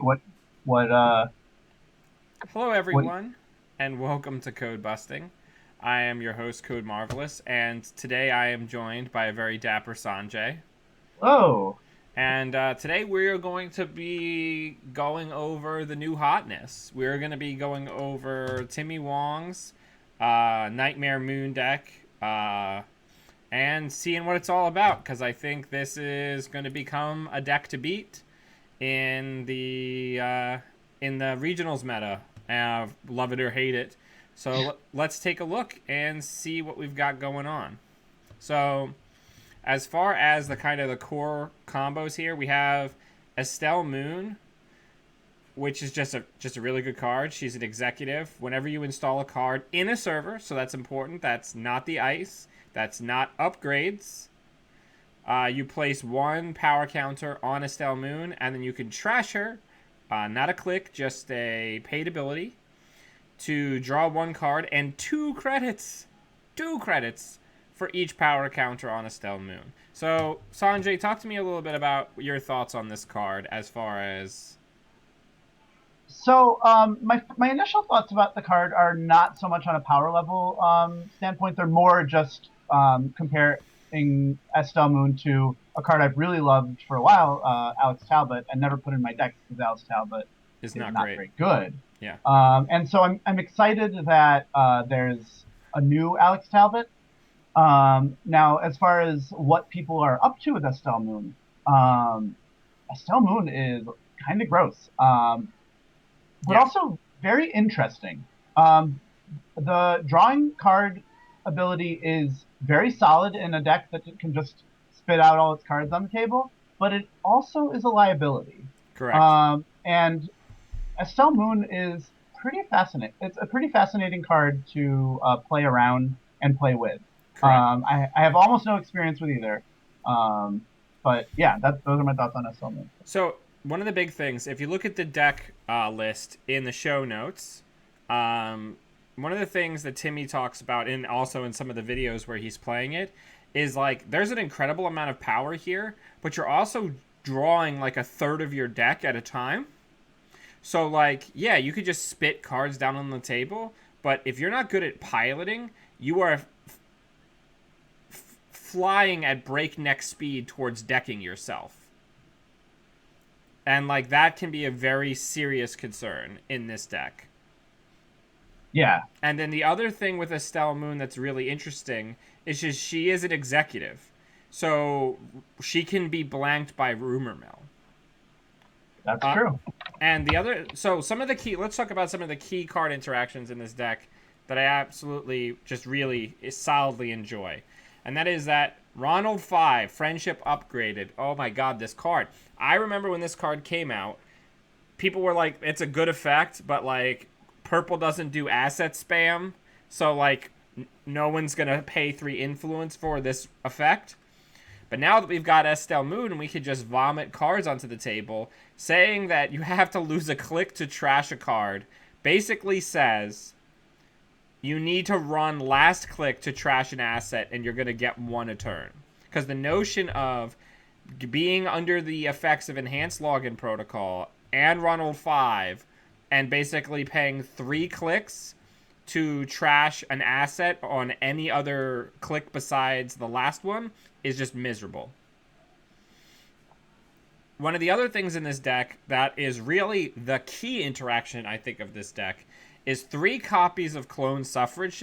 what what uh Hello, what everyone, and welcome to Codebusting. I am your host, Code Marvelous, and today I am joined by a very dapper Sanjay. oh And today we are going to be going over the new hotness. We're going to be going over Timmy Wong's Nightmare Moon deck and seeing what it's all about, because I think this is going to become a deck to beat in the regionals meta. Love it or hate it. So let's take a look and see what we've got going on. So as far as the kind of the core combos here, we have Estelle Moon, which is just a really good card. She's an executive. Whenever you install a card in a server, so that's important. That's not the ice. That's not upgrades. You place one power counter on Estelle Moon, and then you can trash her. Not a click, just a paid ability to draw one card and 2 credits. 2 credits for each power counter on Estelle Moon. So, Sanjay, talk to me a little bit about your thoughts on this card as far as. my initial thoughts about the card are not so much on a power level standpoint. They're more just comparing Estelle Moon to a card I've really loved for a while, Alex Talbot, and never put in my deck because Alex Talbot Is is not not great. very good. Yeah. And so I'm excited that there's a new Alex Talbot. Now, as far as what people are up to with Estelle Moon is kind of gross, but Yeah. also very interesting. Um, the drawing card ability is very solid in a deck that can just spit out all its cards on the table, but it also is a liability. Correct. And Estelle Moon is pretty fascinating. It's a pretty fascinating card to play around and play with. Correct. I have almost no experience with either. Um, but yeah, those are my thoughts on Estelle Moon. So, one of the big things, if you look at the deck list in the show notes, um, one of the things that Timmy talks about, and also in some of the videos where he's playing it, is like there's an incredible amount of power here, but you're also drawing like a third of your deck at a time. So, like, yeah, you could just spit cards down on the table, but if you're not good at piloting, you are flying at breakneck speed towards decking yourself. And, like, that can be a very serious concern in this deck. Yeah, And then the other thing with Estelle Moon that's really interesting is just she is an executive. So she can be blanked by rumor mill. that's Uh, true. and the other, so some of the key, let's talk about some of the key card interactions in this deck that I absolutely just really solidly enjoy. And that is that Ronald 5, Friendship Upgraded. Oh my god, this card. I remember when this card came out, people were like, it's a good effect, but like, purple doesn't do asset spam. So, like, no one's going to pay 3 influence for this effect. But now that we've got Estelle Moon and we could just vomit cards onto the table, saying that you have to lose a click to trash a card basically says you need to run last click to trash an asset and you're going to get one a turn. Because the notion of being under the effects of enhanced login protocol and Ronald 5 and basically paying 3 clicks to trash an asset on any other click besides the last one is just miserable. One of the other things in this deck that is really the key interaction, I think, of this deck is 3 copies of Clone Suffrage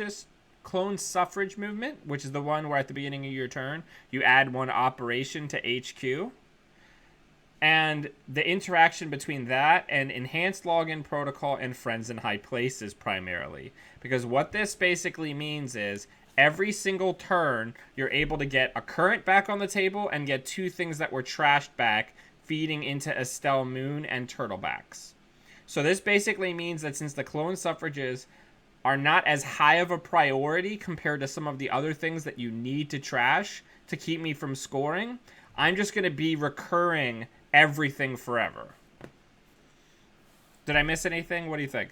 Movement, which is the one where at the beginning of your turn you add one operation to HQ. And the interaction between that and enhanced login protocol and friends in high places primarily. Because what this basically means is every single turn you're able to get a current back on the table and get 2 things that were trashed back, feeding into Estelle Moon and Turtlebacks. So this basically means that since the clone suffrages are not as high of a priority compared to some of the other things that you need to trash to keep me from scoring, I'm just going to be recurring everything forever. Did I miss anything? What do you think?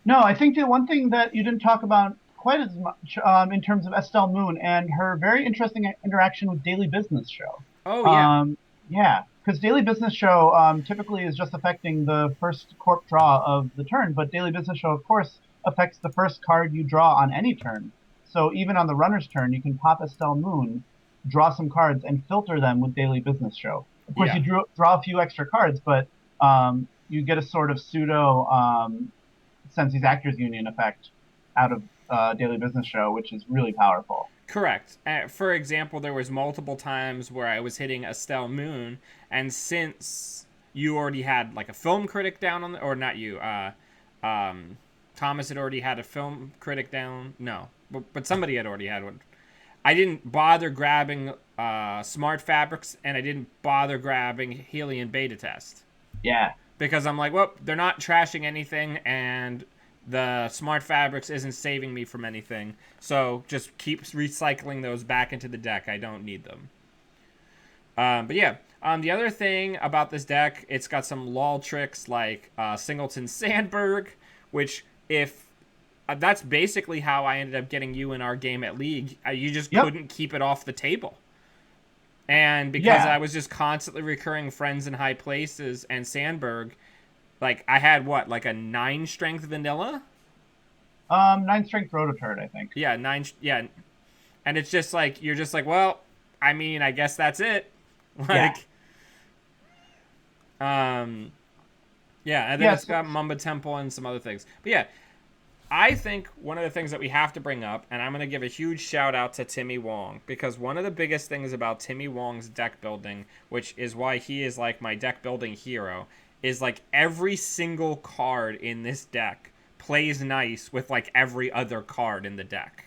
No, I think the one thing that you didn't talk about quite as much in terms of Estelle Moon and her very interesting interaction with Daily Business Show. Oh, yeah. Um, yeah. because Daily Business Show typically is just affecting the first corp draw of the turn, but Daily Business Show, of course, affects the first card you draw on any turn. So even on the runner's turn, you can pop Estelle Moon, draw some cards, and filter them with Daily Business Show. Of course, Yeah. you draw a few extra cards, but you get a sort of pseudo Sensi's Actors Union effect out of Daily Business Show, which is really powerful. Correct. For example, there was multiple times where I was hitting Estelle Moon, and since you already had like a film critic down on the, or not you, Thomas had already had a film critic down. No, but somebody had already had one. I didn't bother grabbing Smart Fabrics, and I didn't bother grabbing Helium Beta Test. Yeah. Because I'm like, well, they're not trashing anything, and the Smart Fabrics isn't saving me from anything. So just keep recycling those back into the deck. I don't need them. But yeah, the other thing about this deck, it's got some lol tricks like Singleton Sandberg, which if that's basically how I ended up getting you in our game at League. You just couldn't keep it off the table. And because I was just constantly recurring Friends in High Places and Sandberg, like I had what, like a 9 strength vanilla? 9 strength Rototurd, I think. Yeah, 9. Yeah, and it's just like you're just like, well, I mean, I guess that's it. Like, yeah, and then it's got Mumba Temple and some other things. But yeah, I think one of the things that we have to bring up, and I'm going to give a huge shout out to Timmy Wong, because one of the biggest things about Timmy Wong's deck building, which is why he is like my deck building hero, is like every single card in this deck plays nice with like every other card in the deck.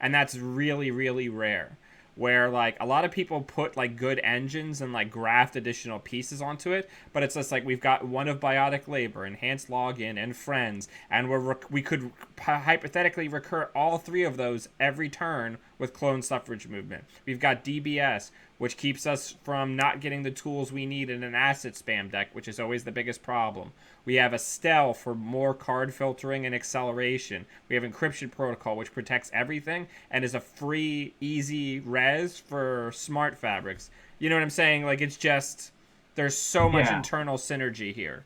And that's really, really rare. Where like a lot of people put like good engines and like graft additional pieces onto it, but it's just like we've got one of Biotic Labor, Enhanced Login, and Friends, and we could hypothetically recur all 3 of those every turn with Clone Suffrage Movement. We've got DBS, which keeps us from not getting the tools we need in an asset spam deck, which is always the biggest problem. We have Estelle for more card filtering and acceleration. We have Encryption Protocol, which protects everything and is a free, easy res for Smart Fabrics. You know what I'm saying? Like, it's just, there's so much internal synergy here.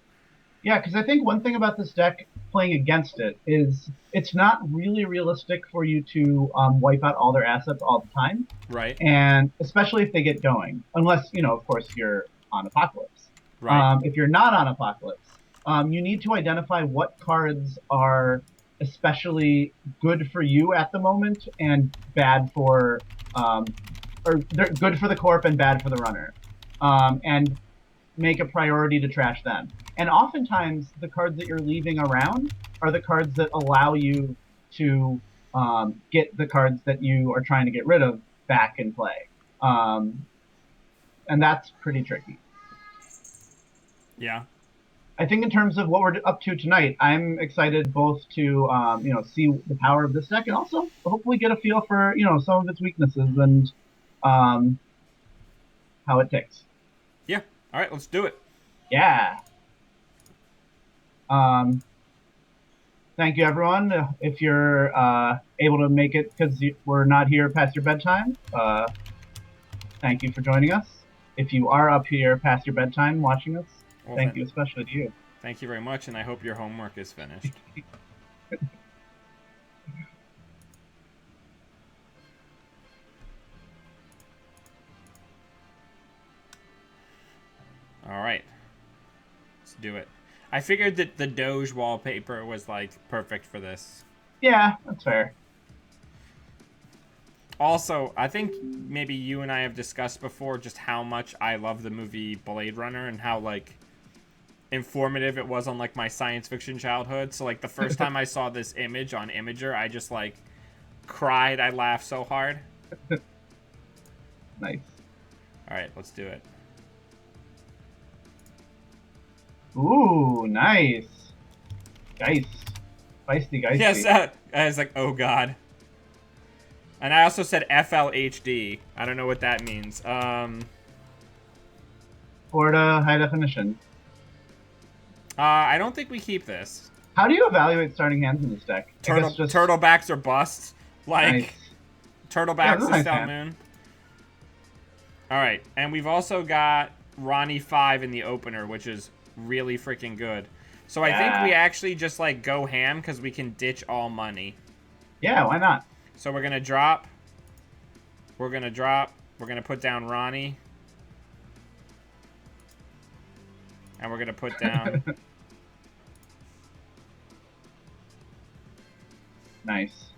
Yeah, because I think one thing about this deck playing against it is it's not really realistic for you to wipe out all their assets all the time. Right. And especially if they get going. Unless, of course, you're on Apocalypse. Right. If you're not on Apocalypse, you need to identify what cards are especially good for you at the moment and bad for, or they're good for the corp and bad for the runner. And make a priority to trash them. And oftentimes, the cards that you're leaving around are the cards that allow you to get the cards that you are trying to get rid of back in play. And that's pretty tricky. Yeah. I think in terms of what we're up to tonight, I'm excited both to see the power of this deck and also hopefully get a feel for some of its weaknesses and how it ticks. Yeah. All right, let's do it. Yeah. Thank you, everyone. If you're able to make it because we're not here past your bedtime, thank you for joining us. If you are up here past your bedtime watching us, well, thank you especially to you. Thank you very much, and I hope your homework is finished. All right. Let's do it. I figured that the Doge wallpaper was, like, perfect for this. Yeah, that's fair. Also, I think maybe you and I have discussed before just how much I love the movie Blade Runner and how, like, informative it was on, like, my science fiction childhood. So, like, the first time I saw this image on Imager, I just, like, cried. I laughed so hard. Nice. All right, let's do it. Ooh, nice. Geist. Feisty, geisty. Yes, I was like, oh, God. And I also said FLHD. I don't know what that means. Florida High Definition. I don't think we keep this. How do you evaluate starting hands in this deck? Turtlebacks or busts. Like, nice. Turtlebacks is nice Stout Moon. Alright, and we've also got Ronnie 5 in the opener, which is really freaking good. So I think we Yeah. actually just like go ham because we can ditch all money. Yeah, why not? So we're gonna drop. We're gonna drop. We're gonna put down Ronnie. And we're gonna put down. Nice.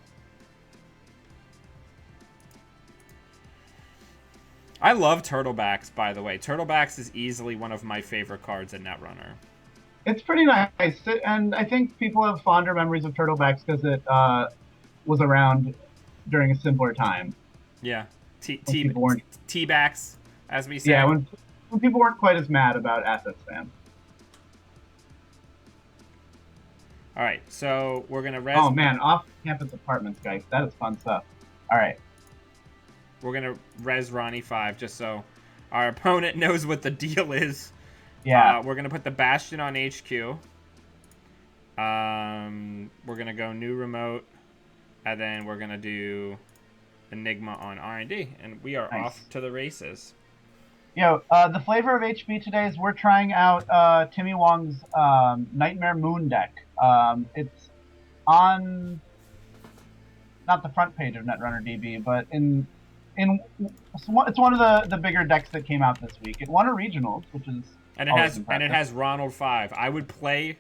I love Turtlebacks, by the way. Turtlebacks is easily one of my favorite cards in Netrunner. It's pretty nice, and I think people have fonder memories of Turtlebacks because it was around during a simpler time Yeah. when people weren't. T-backs, as we Yeah, say. when people weren't quite as mad about asset spam. All right, so we're gonna Oh man, off-campus apartments, guys. That is fun stuff. All right. We're gonna res Ronnie 5 just so our opponent knows what the deal is. Yeah. We're gonna put the Bastion on HQ. We're gonna go new remote, and then we're gonna do Enigma on R&D, and we are Nice. off to the races. Yo, the flavor of HB today is we're trying out Timmy Wong's Nightmare Moon deck. It's on not the front page of Netrunner DB, but it's one of the bigger decks that came out this week. It won a regionals, which is And always impressive. it has Ronald 5. I would play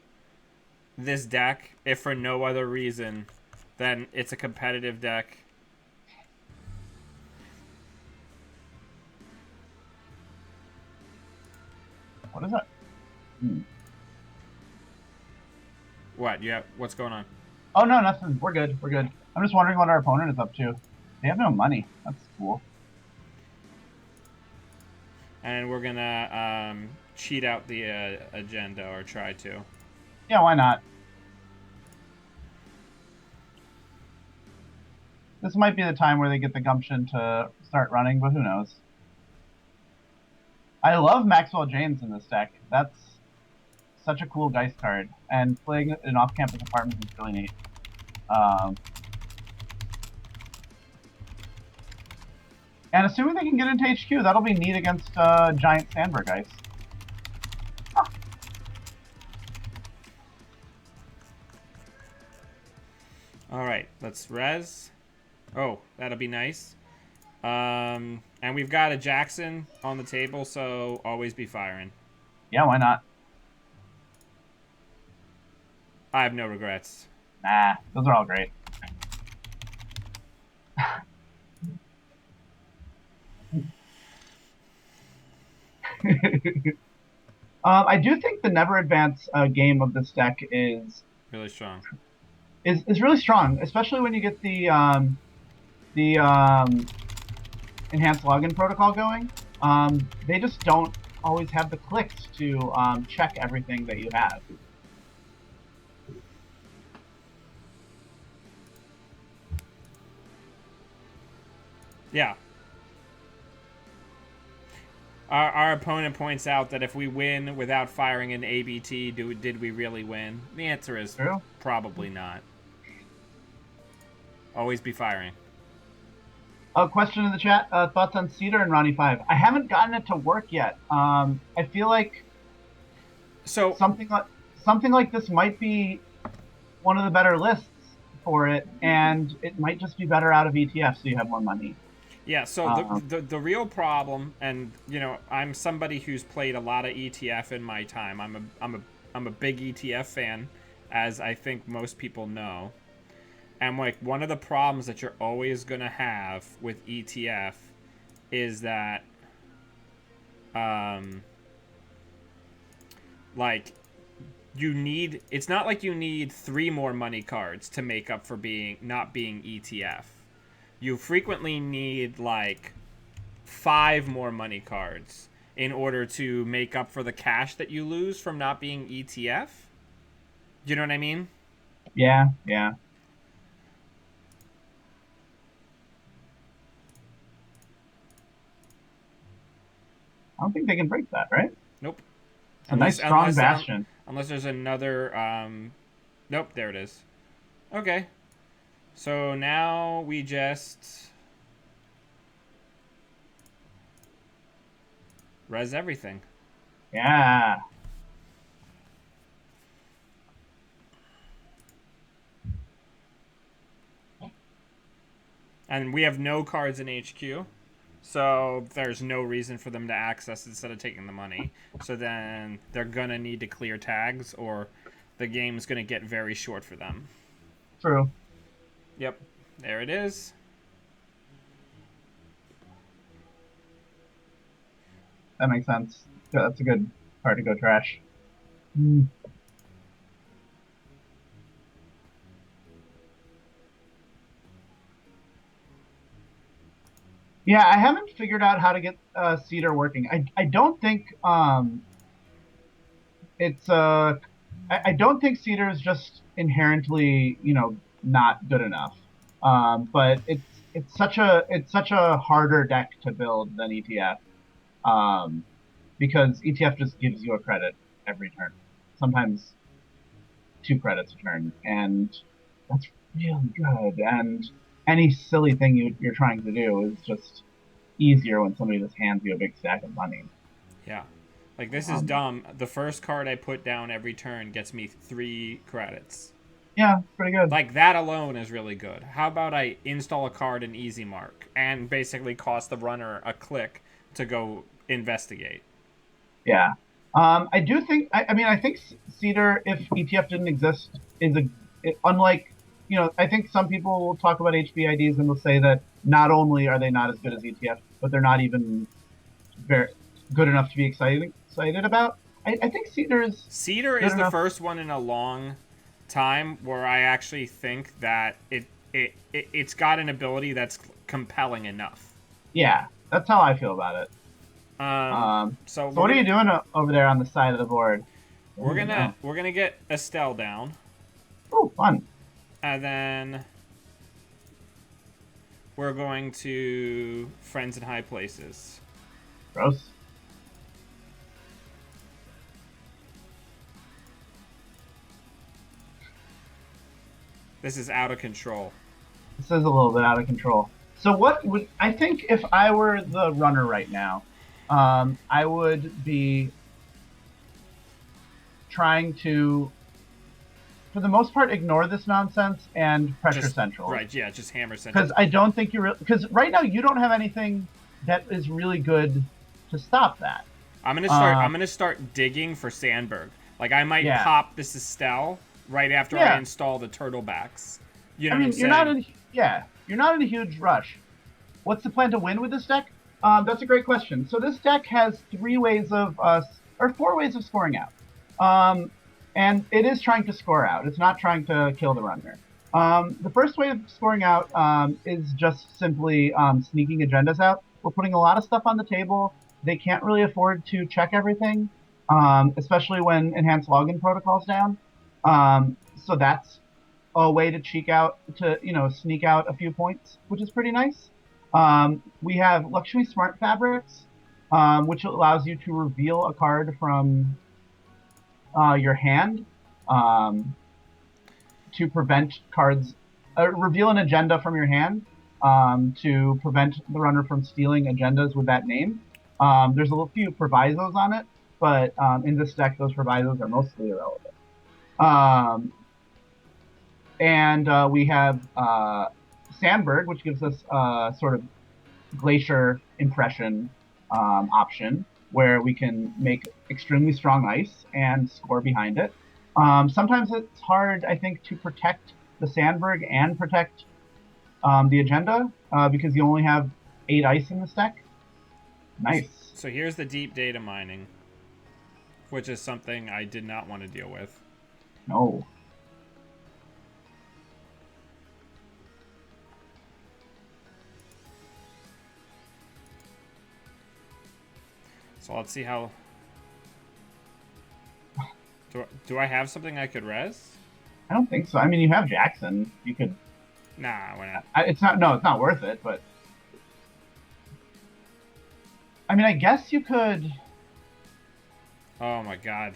this deck if for no other reason than it's a competitive deck. What is that? What? Yeah. What's going on? Oh no, nothing. We're good. We're good. I'm just wondering what our opponent is up to. They have no money. That's cool. And we're gonna cheat out the agenda, or try to. Yeah, why not? This might be the time where they get the gumption to start running, but who knows? I love Maxwell James in this deck. That's such a cool dice card, and playing an off-campus apartment is really neat. And assuming they can get into HQ, that'll be neat against Giant Sandberg Ice. Huh. All right, let's res. Oh, that'll be nice. And we've got a Jackson on the table, so always be firing. Yeah, why not? I have no regrets. Nah, those are all great. I do think the Never Advance game of this deck is Really strong. is really strong, especially when you get the enhanced login protocol going. They just don't always have the clicks to check everything that you have. Yeah. Our opponent points out that if we win without firing an ABT, did we really win? The answer is True. probably not. Always be firing. A question in the chat: thoughts on Cedar and Ronnie 5? I haven't gotten it to work yet. I feel like something like this might be one of the better lists for it, and it might just be better out of ETF, so you have more money. Yeah, so the real problem, and you know, I'm somebody who's played a lot of ETF in my time. I'm a big ETF fan, as I think most people know. And like one of the problems that you're always gonna have with ETF is that, like it's not like you need 3 more money cards to make up for not being ETF. You frequently need like 5 more money cards in order to make up for the cash that you lose from not being ETF. Do you know what I mean? Yeah, yeah. I don't think they can break that, right? Nope. It's a nice strong bastion. Unless there's another nope, there it is. Okay. So now we just Res everything. Yeah. And we have no cards in HQ. So there's no reason for them to access instead of taking the money. So then they're going to need to clear tags or the game's going to get very short for them. True. Yep. There it is. That makes sense. That's a good card to go trash. Hmm. Yeah, I haven't figured out how to get Cedar working. I don't think it's I don't think Cedar is just inherently, not good enough. But it's such a harder deck to build than ETF. Um, because ETF just gives you a credit every turn. Sometimes 2 credits a turn, and that's really good. And any silly thing you're trying to do is just easier when somebody just hands you a big stack of money. Yeah. Like, this is Um, dumb. The first card I put down every turn gets me 3 credits. yeah, it's pretty good. Like, that alone is really good. How about I install a card in Easy Mark and basically cost the runner a click to go investigate? Yeah. I do think, I mean, I think Cedar, if ETF didn't exist, unlike, I think some people will talk about HBIDs and will say that not only are they not as good as ETF, but they're not even very good enough to be excited about. I think Cedar is Cedar good is the enough. first one in a long time where I actually think that it's got an ability that's compelling enough. Yeah, that's how I feel about it. Um, so So what are you doing over there on the side of the board? Where did it go? we're gonna get Estelle down, Oh, fun. and then we're going to Friends in High Places. Gross. This is out of control. This is a little bit out of control. So what would I think if I were the runner right now? I would be trying to, for the most part, ignore this nonsense and pressure Just central. right, yeah, just hammer central. Because I don't think because right now you don't have anything that is really good to stop that. I'm gonna start digging for Sandberg. Like, I might Yeah, pop this Estelle right after I yeah. install the turtlebacks. You know I what I'm mean, saying? you're not in a huge rush. What's the plan to win with this deck? That's a great question. So this deck has 3 ways of or 4 ways of scoring out. Um, and it is trying to score out. It's not trying to kill the runner. The first way of scoring out is just simply sneaking agendas out. We're putting a lot of stuff on the table. They can't really afford to check everything, especially when enhanced login protocol's down. So that's a way to cheek out to sneak out a few points, which is pretty nice. We have Luxury Smart Fabrics, which allows you to reveal a card from your hand um, to prevent cards, reveal an agenda from your hand to prevent the runner from stealing agendas with that name. There's a few provisos on it, but in this deck, those provisos are mostly irrelevant. Um, and we have Sandberg, which gives us sort of glacier impression option where we can make extremely strong ice and score behind it. Sometimes it's hard, I think, to protect the Sandberg and protect the agenda because you only have 8 ice in this deck. Nice. So here's the deep data mining, which is something I did not want to deal with. No. So let's see how. Do I have something I could res? I don't think so. I mean, you have Jackson. You could. Nah, why not? It's not. No, it's not worth it. But I mean, I guess you could. Oh my god.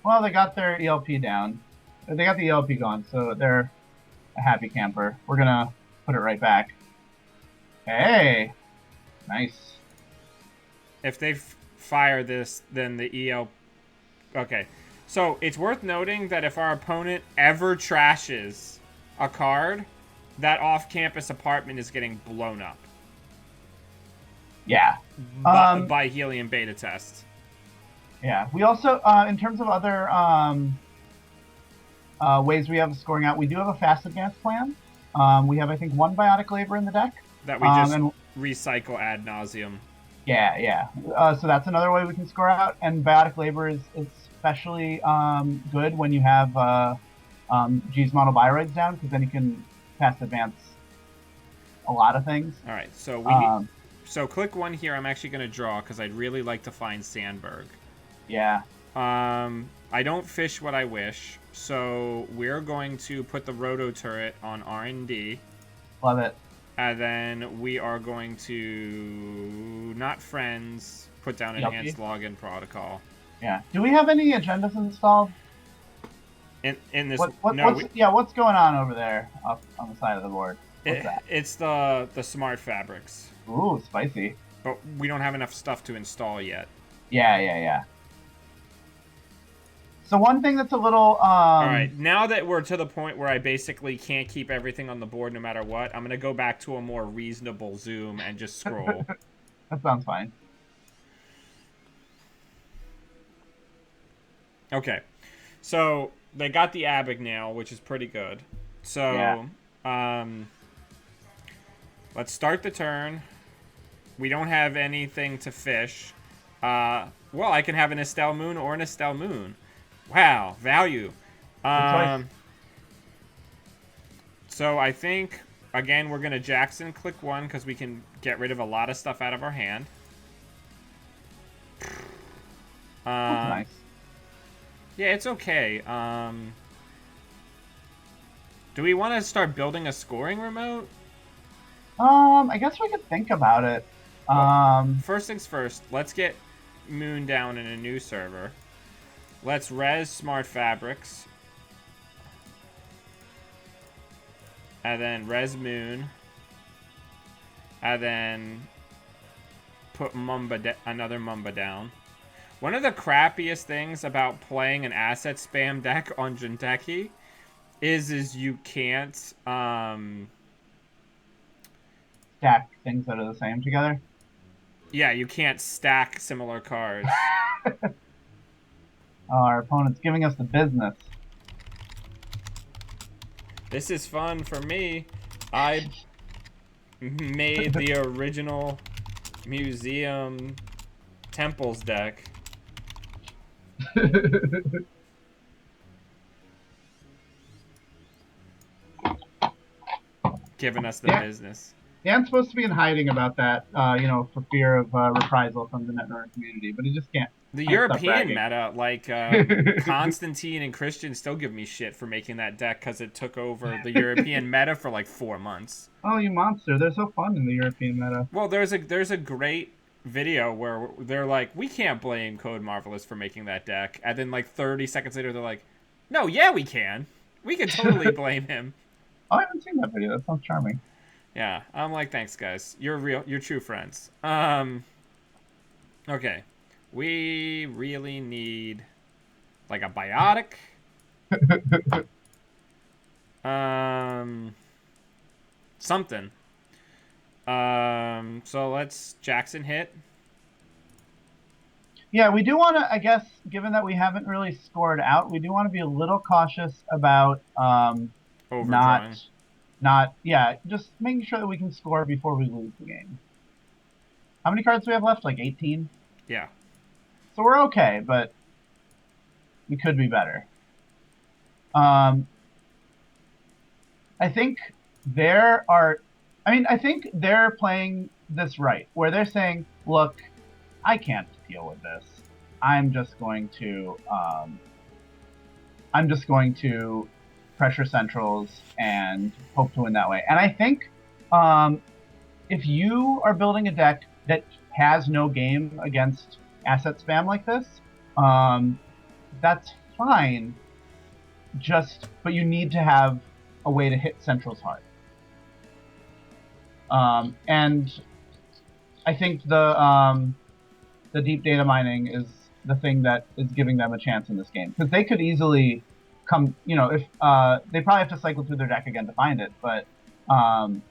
Well, they got their ELP down. They got the ELP gone, so they're a happy camper. We're gonna put it right back. Hey, nice. if they fire this, then the EL. Okay, so it's worth noting that if our opponent ever trashes a card, that off-campus apartment is getting blown up. Yeah. By helium beta test. Yeah. We also, in terms of other ways we have scoring out, we do have a fast advance plan. We have, I think, 1 biotic labor in the deck. That we just recycle ad nauseum. Yeah, yeah. So that's another way we can score out. And biotic labor is especially good when you have G's monobiroids down, because then you can fast advance a lot of things. All right, so we so click 1 here. I'm actually going to draw because I'd really like to find Sandberg. Yeah. I don't fish what I wish, so we're going to put the roto turret on R&D. Love it. And then we are going to, not friends, put down enhanced login protocol. Yeah. Do we have any agendas installed? In this, what's going on over there up on the side of the board? What's that? It's the smart fabrics. Ooh, spicy. But we don't have enough stuff to install yet. Yeah. So one thing that's a little... All right, now that we're to the point where I basically can't keep everything on the board no matter what, I'm going to go back to a more reasonable zoom and just scroll. That sounds fine. Okay, so they got the Abagnale, which is pretty good. So, yeah. Let's start the turn. We don't have anything to fish. Well, I can have an Estelle Moon or an Estelle Moon. Wow, value. So I think, again, we're going to Jackson click 1 because we can get rid of a lot of stuff out of our hand. That's nice. Yeah, it's okay. Do we want to start building a scoring remote? I guess we could think about it. Well, first things first, let's get Moon down in a new server. Let's res Smart Fabrics. And then res Moon. And then put another Mumba down. One of the crappiest things about playing an asset spam deck on Jinteki is you can't stack things that are the same together. Yeah, you can't stack similar cards. Our opponent's giving us the business. This is fun for me. I made the original Museum Temples deck. Giving us the business. Dan's supposed to be in hiding about that, for fear of reprisal from the NetNerd community, but he just can't. The European meta, like Constantine and Christian still give me shit for making that deck because it took over the European meta for like 4 months. Oh, you monster. They're so fun in the European meta. Well, there's a great video where they're like, we can't blame Code Marvelous for making that deck. And then like 30 seconds later, they're like, no, yeah, we can. We can totally blame him. Oh, I haven't seen that video. That sounds charming. Yeah, I'm like, thanks, guys. You're true friends. Okay. We really need, like, a biotic. Something. So let's Jackson hit. Yeah, we do want to, I guess, given that we haven't really scored out, we do want to be a little cautious about overdrawing. Just making sure that we can score before we lose the game. How many cards do we have left? Like 18? Yeah. So we're okay, but we could be better. I think they're playing this right, where they're saying, look, I can't deal with this. I'm just going to pressure centrals and hope to win that way. And I think if you are building a deck that has no game against asset spam like this, that's fine. But you need to have a way to hit centrals hard. And I think the the deep data mining is the thing that is giving them a chance in this game because they could easily come. If they probably have to cycle through their deck again to find it, but um,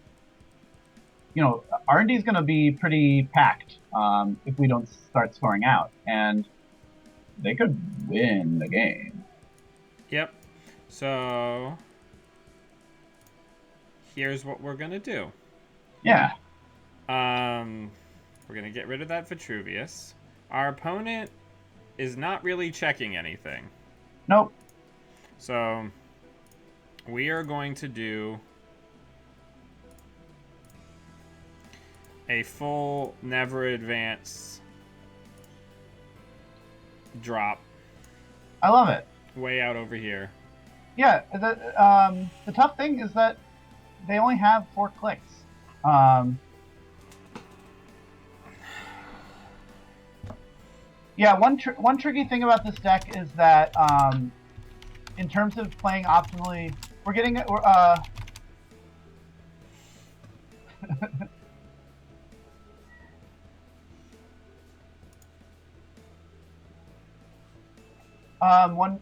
R&D is going to be pretty packed if we don't start scoring out, and they could win the game. Yep. So here's what we're gonna do. Yeah. We're gonna get rid of that Vitruvius. Our opponent is not really checking anything. Nope. So we are going to do a full never advance drop. I love it. Way out over here. Yeah. The tough thing is that they only have 4 clicks. Yeah, one tricky thing about this deck is that in terms of playing optimally, we're getting one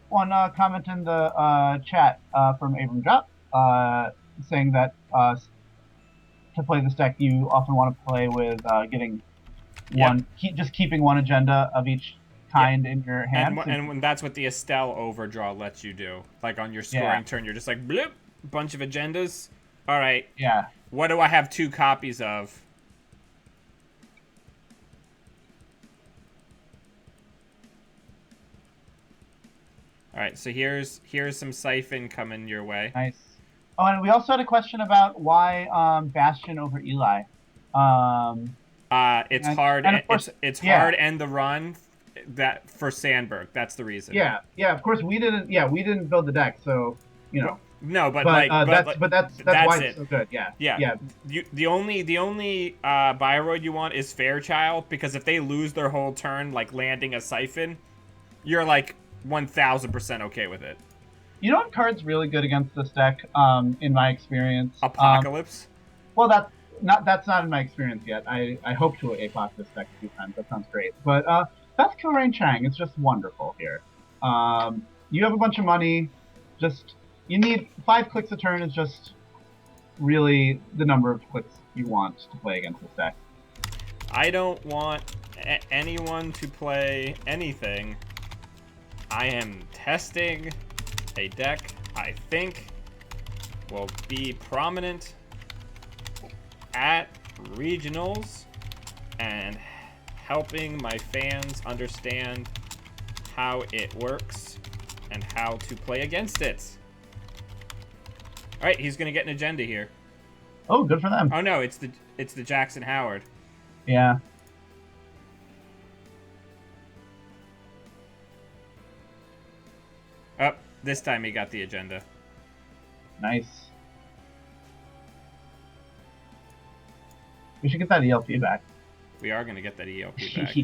comment in the chat from Abram Drop saying that to play this deck, you often want to play with getting one, just keeping one agenda of each kind in your hand. And that's what the Estelle overdraw lets you do. Like on your scoring turn, you're just like, bloop, bunch of agendas. All right. Yeah. What do I have 2 copies of? All right, so here's some Siphon coming your way. Nice. Oh, and we also had a question about why Bastion over Eli. It's hard. And of course, it's hard and the run that for Sandberg. That's the reason. Yeah. Of course, we didn't build the deck, so No, but that's why it's so good. Yeah. The only Bioroid you want is Fairchild, because if they lose their whole turn, like landing a Siphon, you're like 1000% okay with it. You know what card's really good against this deck, in my experience? Apocalypse. Well, that's not in my experience yet. I hope to APOC this deck a few times. That sounds great. But Beth Kilrain Chang is just wonderful here. You have a bunch of money. You need 5 clicks a turn is just really the number of clicks you want to play against this deck. I don't want anyone to play anything. I am testing a deck I think will be prominent at regionals and helping my fans understand how it works and how to play against it. All right, he's gonna get an agenda here. Oh, good for them. Oh no, it's the Jackson Howard. Yeah. Oh, this time he got the agenda. Nice. We should get that ELP back. We are gonna get that ELP back.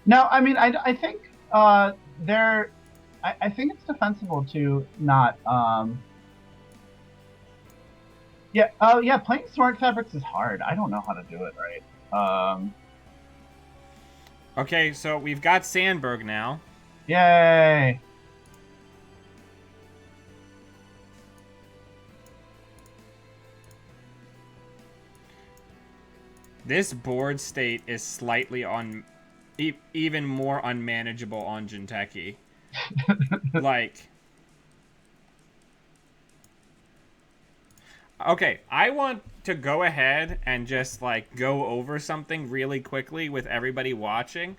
No, I mean, I think I think it's defensible to not. Playing Smart Fabrics is hard. I don't know how to do it right. Okay, so we've got Sandberg now. Yay! This board state is slightly even more unmanageable on Jinteki. Like, okay, I want to go ahead and just like go over something really quickly with everybody watching.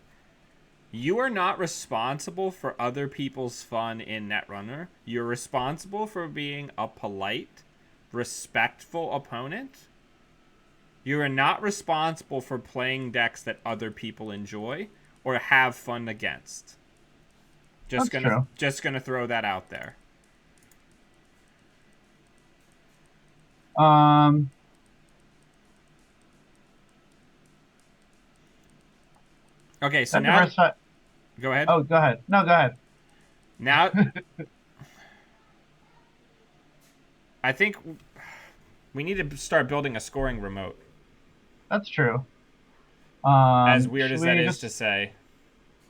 You are not responsible for other people's fun in Netrunner. You're responsible for being a polite, respectful opponent. You are not responsible for playing decks that other people enjoy or have fun against. Just gonna throw that out there. Okay, so now go ahead. Oh, go ahead. No, go ahead. Now I think We need to start building a scoring remote. That's true. As weird Should as that we is to just say.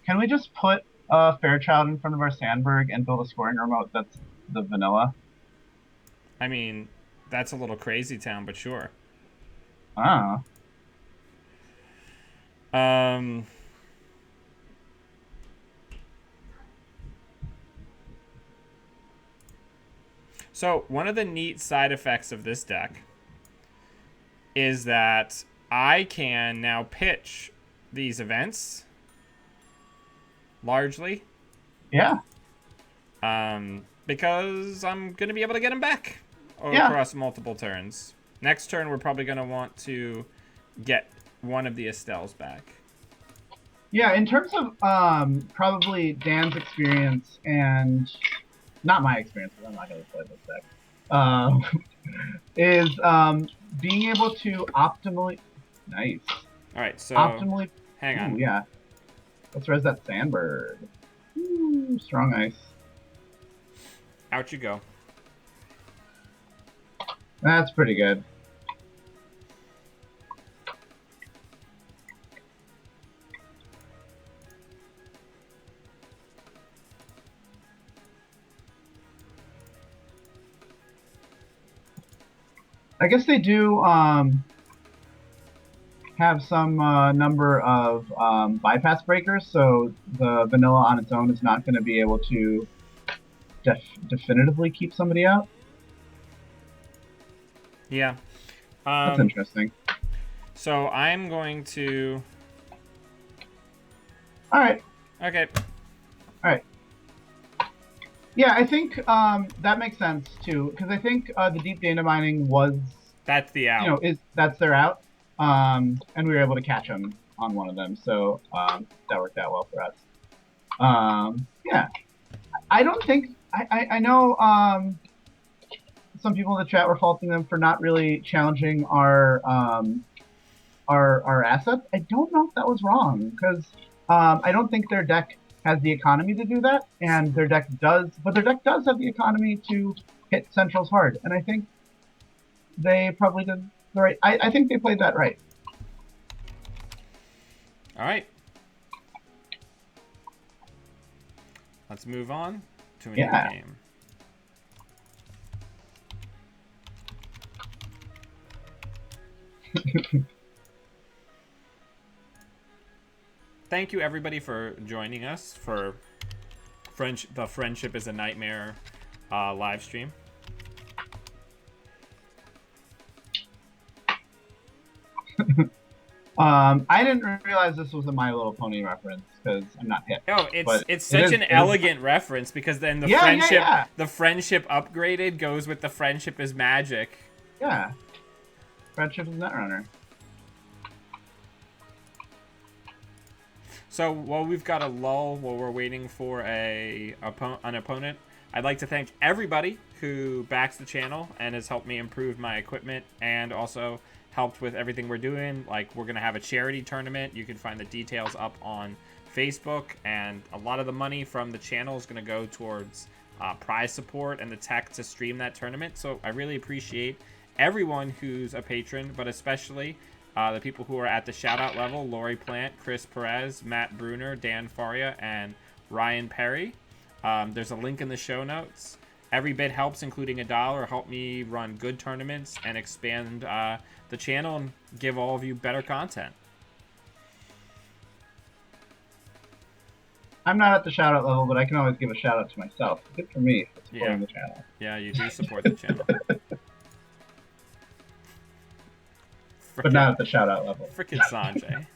can we just put a Fairchild in front of our Sandberg and build a scoring remote that's the vanilla? I mean, that's a little crazy town, but sure. Ah, Um, so one of the neat side effects of this deck is that I can now pitch these events largely, yeah, because I'm going to be able to get them back yeah, across multiple turns. Next turn, we're probably going to want to get one of the Estelles back. yeah. In terms of probably Dan's experience and not my experience, 'cause I'm not going to play this deck. Um, is being able to optimally nice All right, so optimally. hang Ooh, on. yeah. Let's res that Sandberg. Ooh, strong ice. Out you go. That's pretty good. I guess they do have some number of bypass breakers, so the vanilla on its own is not going to be able to definitively keep somebody out. Yeah. That's interesting. So I'm going to. All right. Okay. All right. Yeah, I think that makes sense too, because I think the deep data mining was, That's the out. you know, that's their out, and we were able to catch them on one of them, so that worked out well for us. Yeah, I don't think I know some people in the chat were faulting them for not really challenging our assets. I don't know if that was wrong because I don't think their deck has the economy to do that, and their deck does, but their deck does have the economy to hit centrals hard, and I think they probably did the right. I think they played that right. All right. Let's move on to a new game. Thank you everybody for joining us for the Friendship is a Nightmare live stream. I didn't realize this was a My Little Pony reference because I'm not hip. Oh, it's such an elegant reference because then the the friendship upgraded goes with the friendship is magic. Yeah, friendship is Netrunner. So while we've got a lull while we're waiting for an opponent, I'd like to thank everybody who backs the channel and has helped me improve my equipment and also helped with everything we're doing. Like, we're going to have a charity tournament. You can find the details up on Facebook, and a lot of the money from the channel is going to go towards prize support and the tech to stream that tournament. So I really appreciate everyone who's a patron, but especially the people who are at the shout-out level: Lori Plant, Chris Perez, Matt Bruner, Dan Faria, and Ryan Perry. There's a link in the show notes. Every bit helps, including $1. Help me run good tournaments and expand the channel and give all of you better content. I'm not at the shout-out level, but I can always give a shout-out to myself. Good for me for supporting the channel. Yeah, you do support the channel. But not at the shout-out level. Frickin' Sanjay.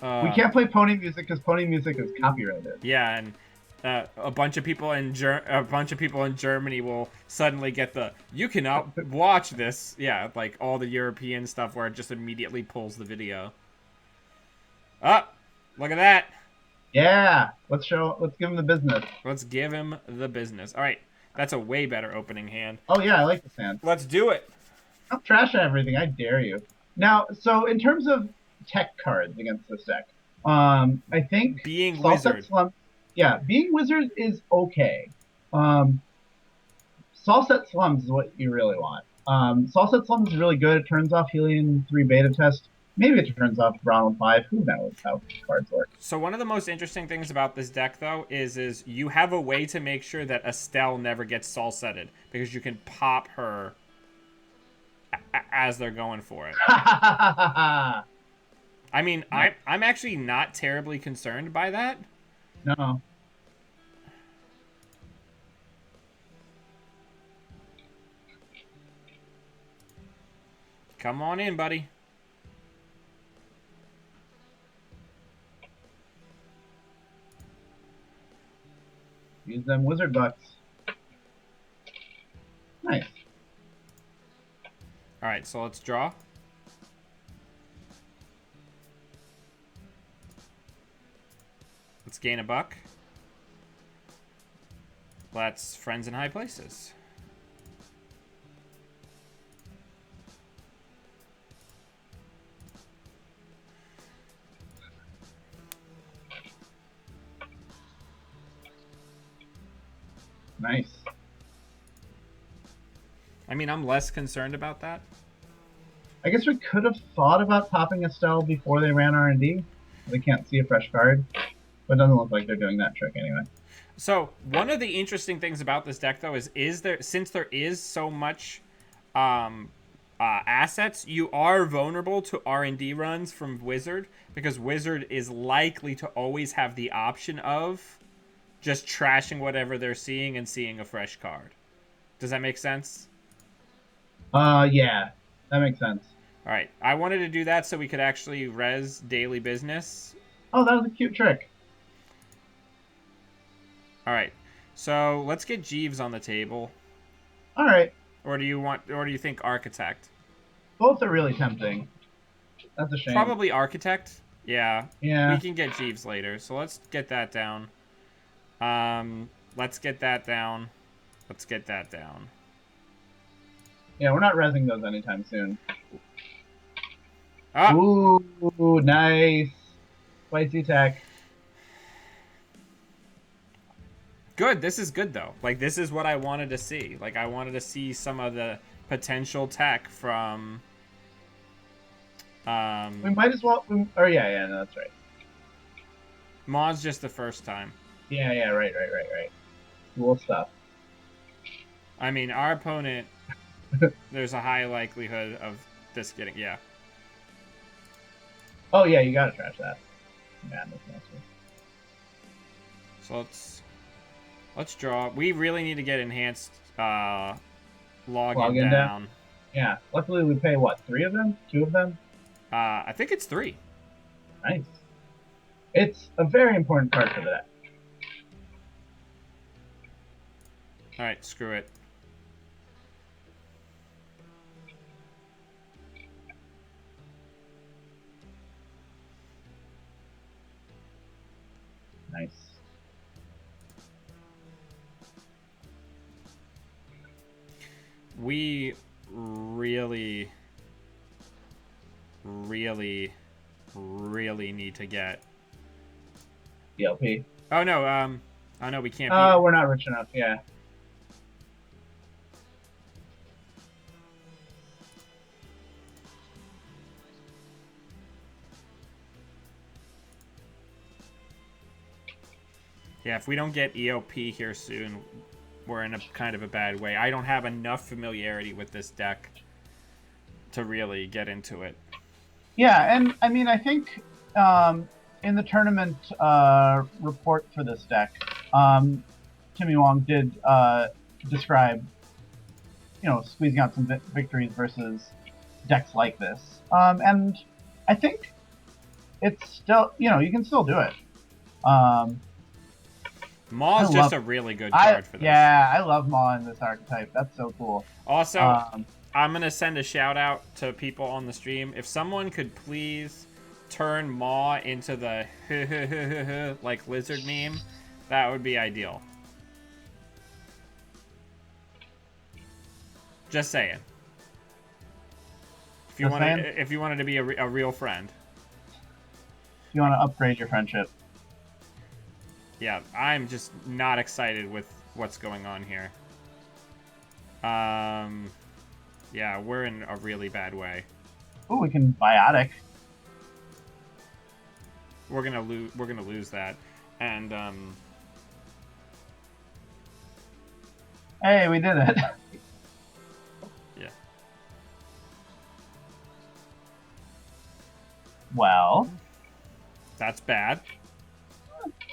We can't play pony music because pony music is copyrighted. Yeah, and a bunch of people in Germany will suddenly get the "you cannot watch this." Yeah, like all the European stuff where it just immediately pulls the video. Oh, look at that! Yeah, let's give him the business. Let's give him the business. All right, that's a way better opening hand. Oh yeah, I like this hand. Let's do it. I'm trashing everything. I dare you. Now, so in terms of tech cards against this deck, I think being Wizard. Being Wizard is okay. Salset Slums is what you really want. Salset Slums is really good. It turns off Helium 3 beta test. Maybe it turns off Ronald 5. Who knows how cards work? So one of the most interesting things about this deck, though, is you have a way to make sure that Estelle never gets Salsetted, because you can pop her as they're going for it. I mean, I'm actually not terribly concerned by that. No. Come on in, buddy. Use them wizard bucks. Nice. Alright, so let's draw. Let's gain a buck. Let's friends in high places. Nice. I mean, I'm less concerned about that. I guess we could have thought about popping Estelle before they ran R&D. They can't see a fresh card. But it doesn't look like they're doing that trick anyway. So, one of the interesting things about this deck, though, is there, since there is so much assets, you are vulnerable to R&D runs from Wizard, because Wizard is likely to always have the option of just trashing whatever they're seeing and seeing a fresh card. Does that make sense? Yeah, that makes sense. All right, I wanted to do that so we could actually res daily business. Oh, that was a cute trick. All right, so let's get Jeeves on the table. All right. Or do you think Architect? Both are really tempting. That's a shame. Probably Architect. Yeah. Yeah. We can get Jeeves later, so let's get that down. Let's get that down. Let's get that down. Yeah, we're not resing those anytime soon. Oh! Ooh, nice. Spicy tech. Good. This is good, though. Like, this is what I wanted to see. Like, I wanted to see some of the potential tech from... We might as well... yeah, no, that's right. Maw's just the first time. Yeah, right. Cool stuff. I mean, our opponent... there's a high likelihood of this getting... Yeah. Oh, yeah, you gotta trash that. Madness monster. So let's draw. We really need to get enhanced login down. Yeah. Luckily, we pay, what, 3 of them? 2 of them? I think it's 3. Nice. It's a very important card for the deck. Alright, screw it. Nice. We really need to get ELP. Oh no, we can't we're not rich enough, yeah. Yeah, if we don't get EOP here soon, we're in a kind of a bad way. I don't have enough familiarity with this deck to really get into it. Yeah, and I mean, I think in the tournament report for this deck, Timmy Wong did describe, squeezing out some victories versus decks like this. And I think it's still, you can still do it. Maw's just a really good card for this. Yeah, I love Maw in this archetype. That's so cool. Also, I'm going to send a shout out to people on the stream. If someone could please turn Maw into the like lizard meme, that would be ideal. Just saying. If you wanted to be a real friend. If you want to upgrade your friendship. Yeah, I'm just not excited with what's going on here. Yeah, we're in a really bad way. Oh, we can biotic. We're gonna lose. We're gonna lose that, and Hey, we did it. yeah. Well, That's bad.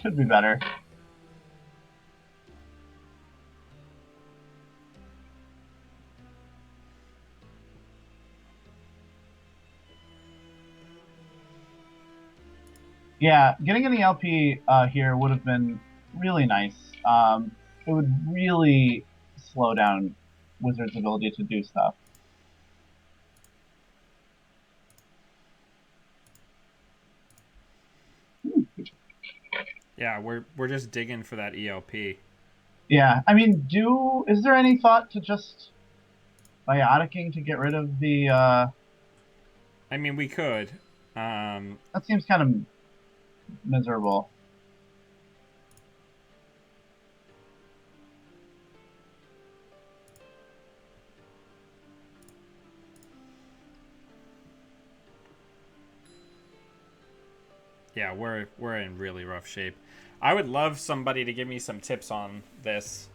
could be better. Yeah, getting an ELP here would have been really nice. It would really slow down Wizard's ability to do stuff. Yeah, we're just digging for that ELP. Yeah, I mean, is there any thought to just bioticking to get rid of the? I mean, we could. That seems kind of miserable. Yeah, we're in really rough shape. I would love somebody to give me some tips on this,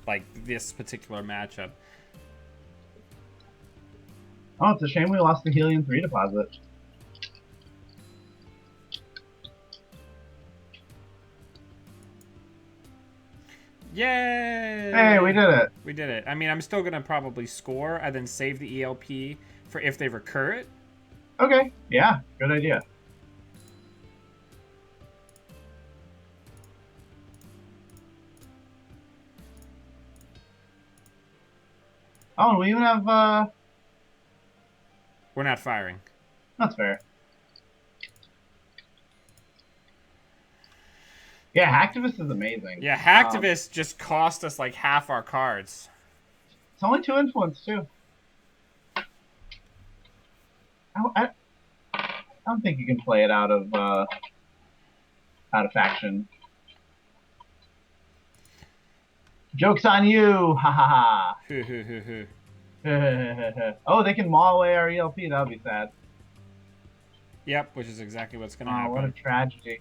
like this particular matchup. Oh, it's a shame we lost the Helium 3 deposit. Yay! Hey, we did it. We did it. I mean, I'm still gonna probably score and then save the ELP for if they recur it. Okay, yeah, good idea. Oh, and we even have, We're not firing. that's fair. Yeah, Hacktivist is amazing. Yeah, Hacktivist just cost us like half our cards. It's only 2 influence, too. I don't think you can play it out of faction. Joke's on you! Ha ha ha! Oh, they can maul away our ELP. That would be sad. Yep, which is exactly what's going to Oh, happen. what a tragedy.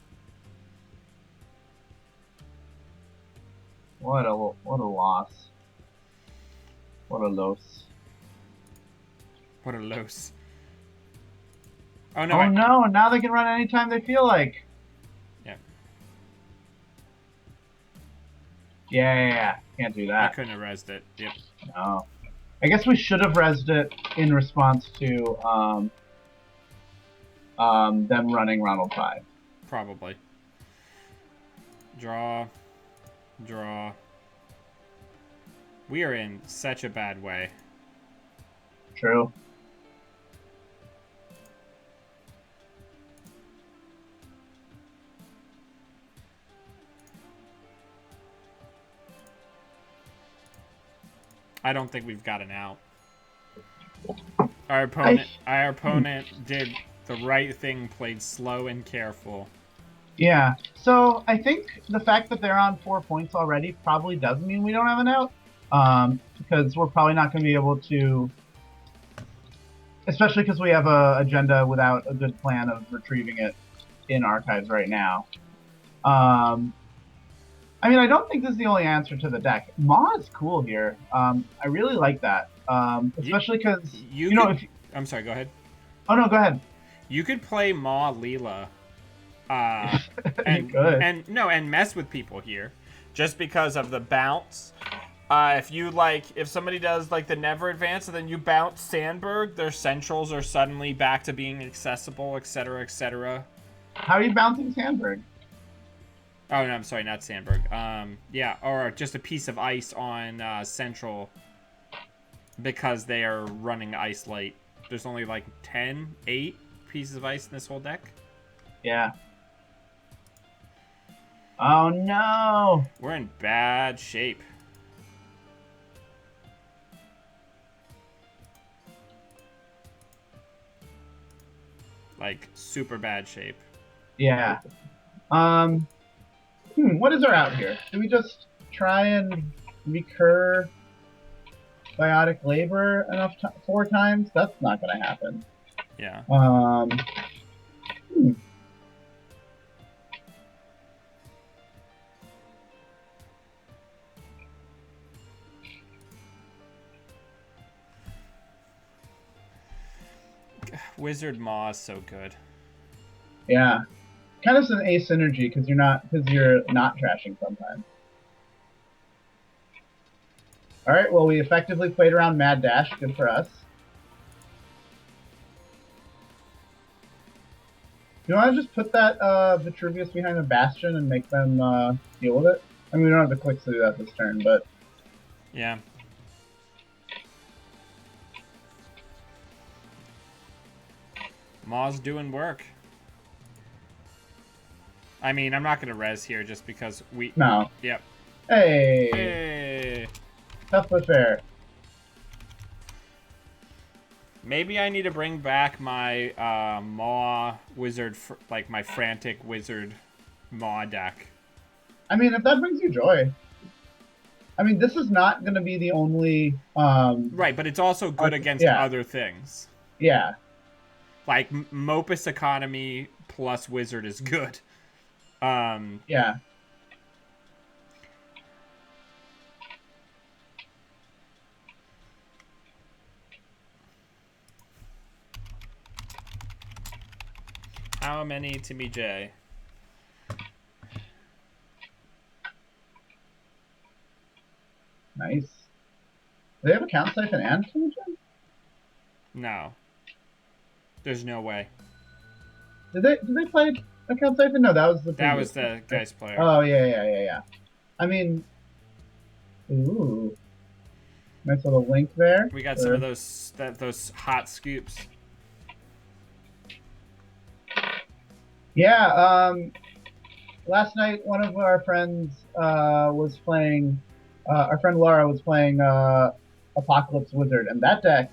What a loss. What a loss. What a los. Oh no! Oh no! Now they can run anytime they feel like. Yeah. Yeah. Can't do I that. couldn't have rezzed it. Yep. No. I guess we should have rezzed it in response to them running Ronald 5. Probably. Draw. We are in such a bad way. True. I don't think we've got an out. Our opponent did the right thing, played slow and careful. Yeah. So I think the fact that they're on 4 points already probably does mean we don't have an out. Because we're probably not going to be able to, especially because we have a agenda without a good plan of retrieving it in archives right now. I mean, I don't think this is the only answer to the deck. Maw is cool here. I really like that, especially because I'm sorry. Go ahead. Oh no, go ahead. You could play Maw Leela, and mess with people here, just because of the bounce. If somebody does like the never advance and then you bounce Sandberg, their centrals are suddenly back to being accessible, etc., etc. How are you bouncing Sandberg? Oh no, I'm sorry, not Sandberg. Yeah, or just a piece of ice on Central because they are running Ice Light. There's only like 8 pieces of ice in this whole deck. Yeah. Oh no! We're in bad shape. Like super bad shape. Yeah. What is our out here? Do we just try and recur biotic labor enough 4 times. That's not going to happen. Yeah. Hmm. Wizard Maw is so good. Yeah, kind of an asymmetry because you're not trashing sometimes. All right, well we effectively played around Mad Dash. Good for us. Do you want to just put that Vitruvius behind the Bastion and make them deal with it? I mean, we don't have the clicks to do that this turn, but yeah. Maw's doing work. I mean, I'm not going to res here just because we... No. Yep. Hey! Hey! Tough but fair. Maybe I need to bring back my Maw Wizard, like my Frantic Wizard Maw deck. I mean, if that brings you joy. I mean, this is not going to be the only... right, but it's also good against other things. Yeah. Like, Mopus Economy plus Wizard is good. Yeah. How many Timmy J? Nice. Do they have a Count Siphon and Timothy? No. There's no way. Did they play a Count Siphon? No, that was the That was the Geist player. Oh, yeah. I mean... Ooh. Nice little link there. We got some of those hot scoops. Yeah, last night one of our friends was playing, our friend Laura was playing Apocalypse Wizard, and that deck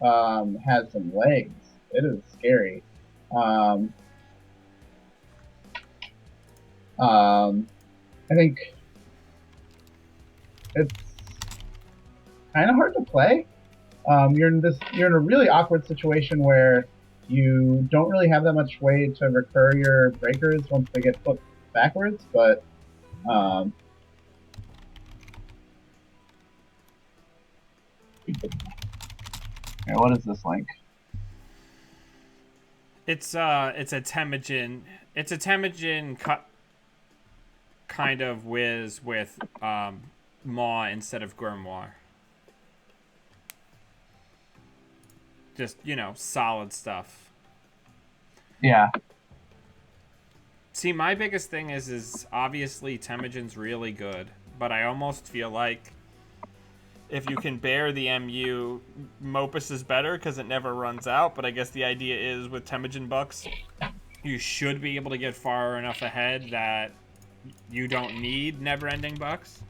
has some legs. It is scary. I think it's kind of hard to play. You're in a really awkward situation where you don't really have that much way to recur your breakers once they get flipped backwards, but okay, what is this link? It's a Temujin. It's a Temujin kind of whiz with Maw instead of Grimoire. Just, you know, solid stuff. Yeah. See, my biggest thing is obviously Temujin's really good, but I almost feel like if you can bear the MU, Mopus is better because it never runs out, but I guess the idea is with Temujin bucks, you should be able to get far enough ahead that you don't need never-ending bucks.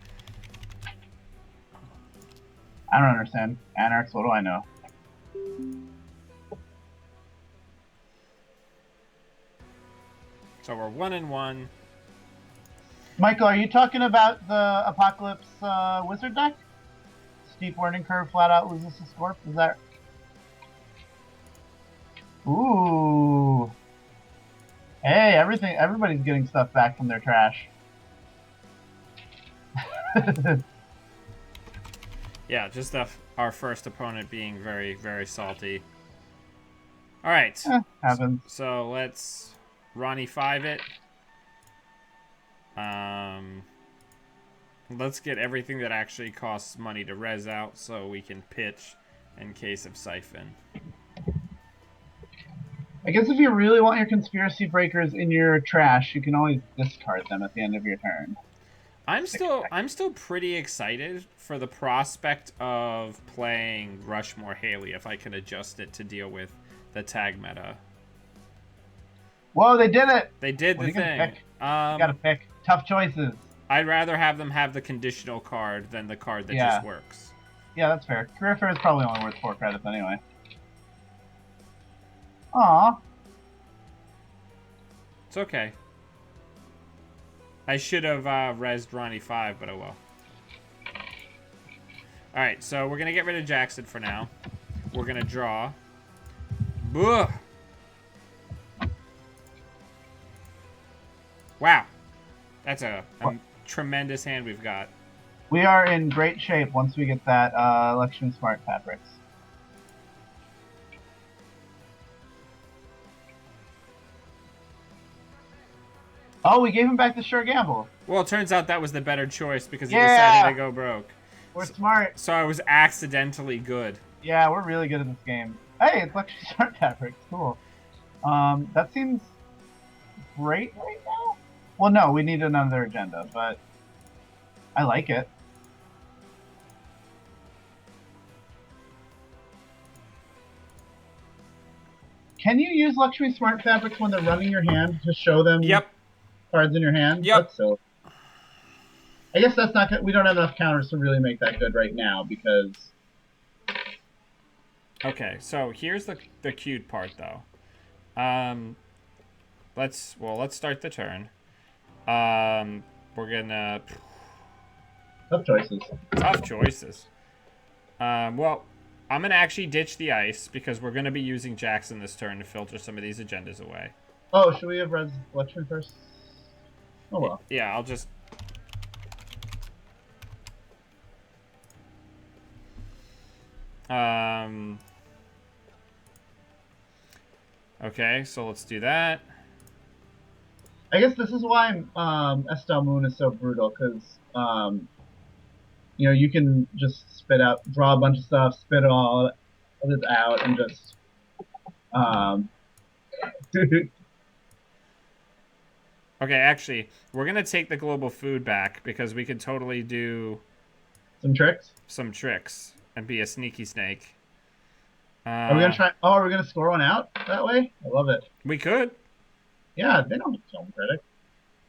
I don't understand. Anarchs, what do I know? So we're 1-1. Michael, are you talking about the Apocalypse Wizard deck? Steep learning curve, flat out loses the score. Is that? Ooh. Hey, everybody's getting stuff back from their trash. Yeah, just our first opponent being very, very salty. All right. Happens. So let's Ronnie 5 it. Let's get everything that actually costs money to res out so we can pitch in case of Siphon. I guess if you really want your conspiracy breakers in your trash, you can always discard them at the end of your turn. I'm still pretty excited for the prospect of playing Rushmore Haley if I can adjust it to deal with the tag meta. Whoa, they did it! They did the thing. You gotta pick. Tough choices. I'd rather have them have the conditional card than the card that just works. Yeah, that's fair. Career Fair is probably only worth 4 credits anyway. Aw. It's okay. I should have resed Ronnie 5, but oh well. All right, so we're gonna get rid of Jackson for now. We're gonna draw. Boo! Wow, that's a tremendous hand we've got. We are in great shape once we get that Luxury Smart Fabrics. Oh, we gave him back the Sure Gamble. Well, it turns out that was the better choice because he Yeah! decided to go broke. We're smart. So I was accidentally good. Yeah, we're really good at this game. Hey, it's Luxury Smart Fabrics. Cool. That seems great right now. Well, no, we need another agenda, but I like it. Can you use Luxury Smart Fabrics when they're running your hand to show them cards in your hand? Yep. That's so. I guess that's not good. We don't have enough counters to really make that good right now because. Okay, so here's the cute part though. Let's start the turn. We're gonna. Tough choices. Tough choices. Well, I'm gonna actually ditch the ice because we're gonna be using Jackson this turn to filter some of these agendas away. Oh, should we have read Luxury first? Oh well. Yeah, I'll just. Okay, so let's do that. I guess this is why Estelle Moon is so brutal, because you know, you can just draw a bunch of stuff, spit all of it out, and just Okay, actually, we're gonna take the global food back because we could totally do some tricks. Some tricks and be a sneaky snake. Are we gonna try? Oh, are we gonna score one out that way? I love it. We could. Yeah, they don't film critic.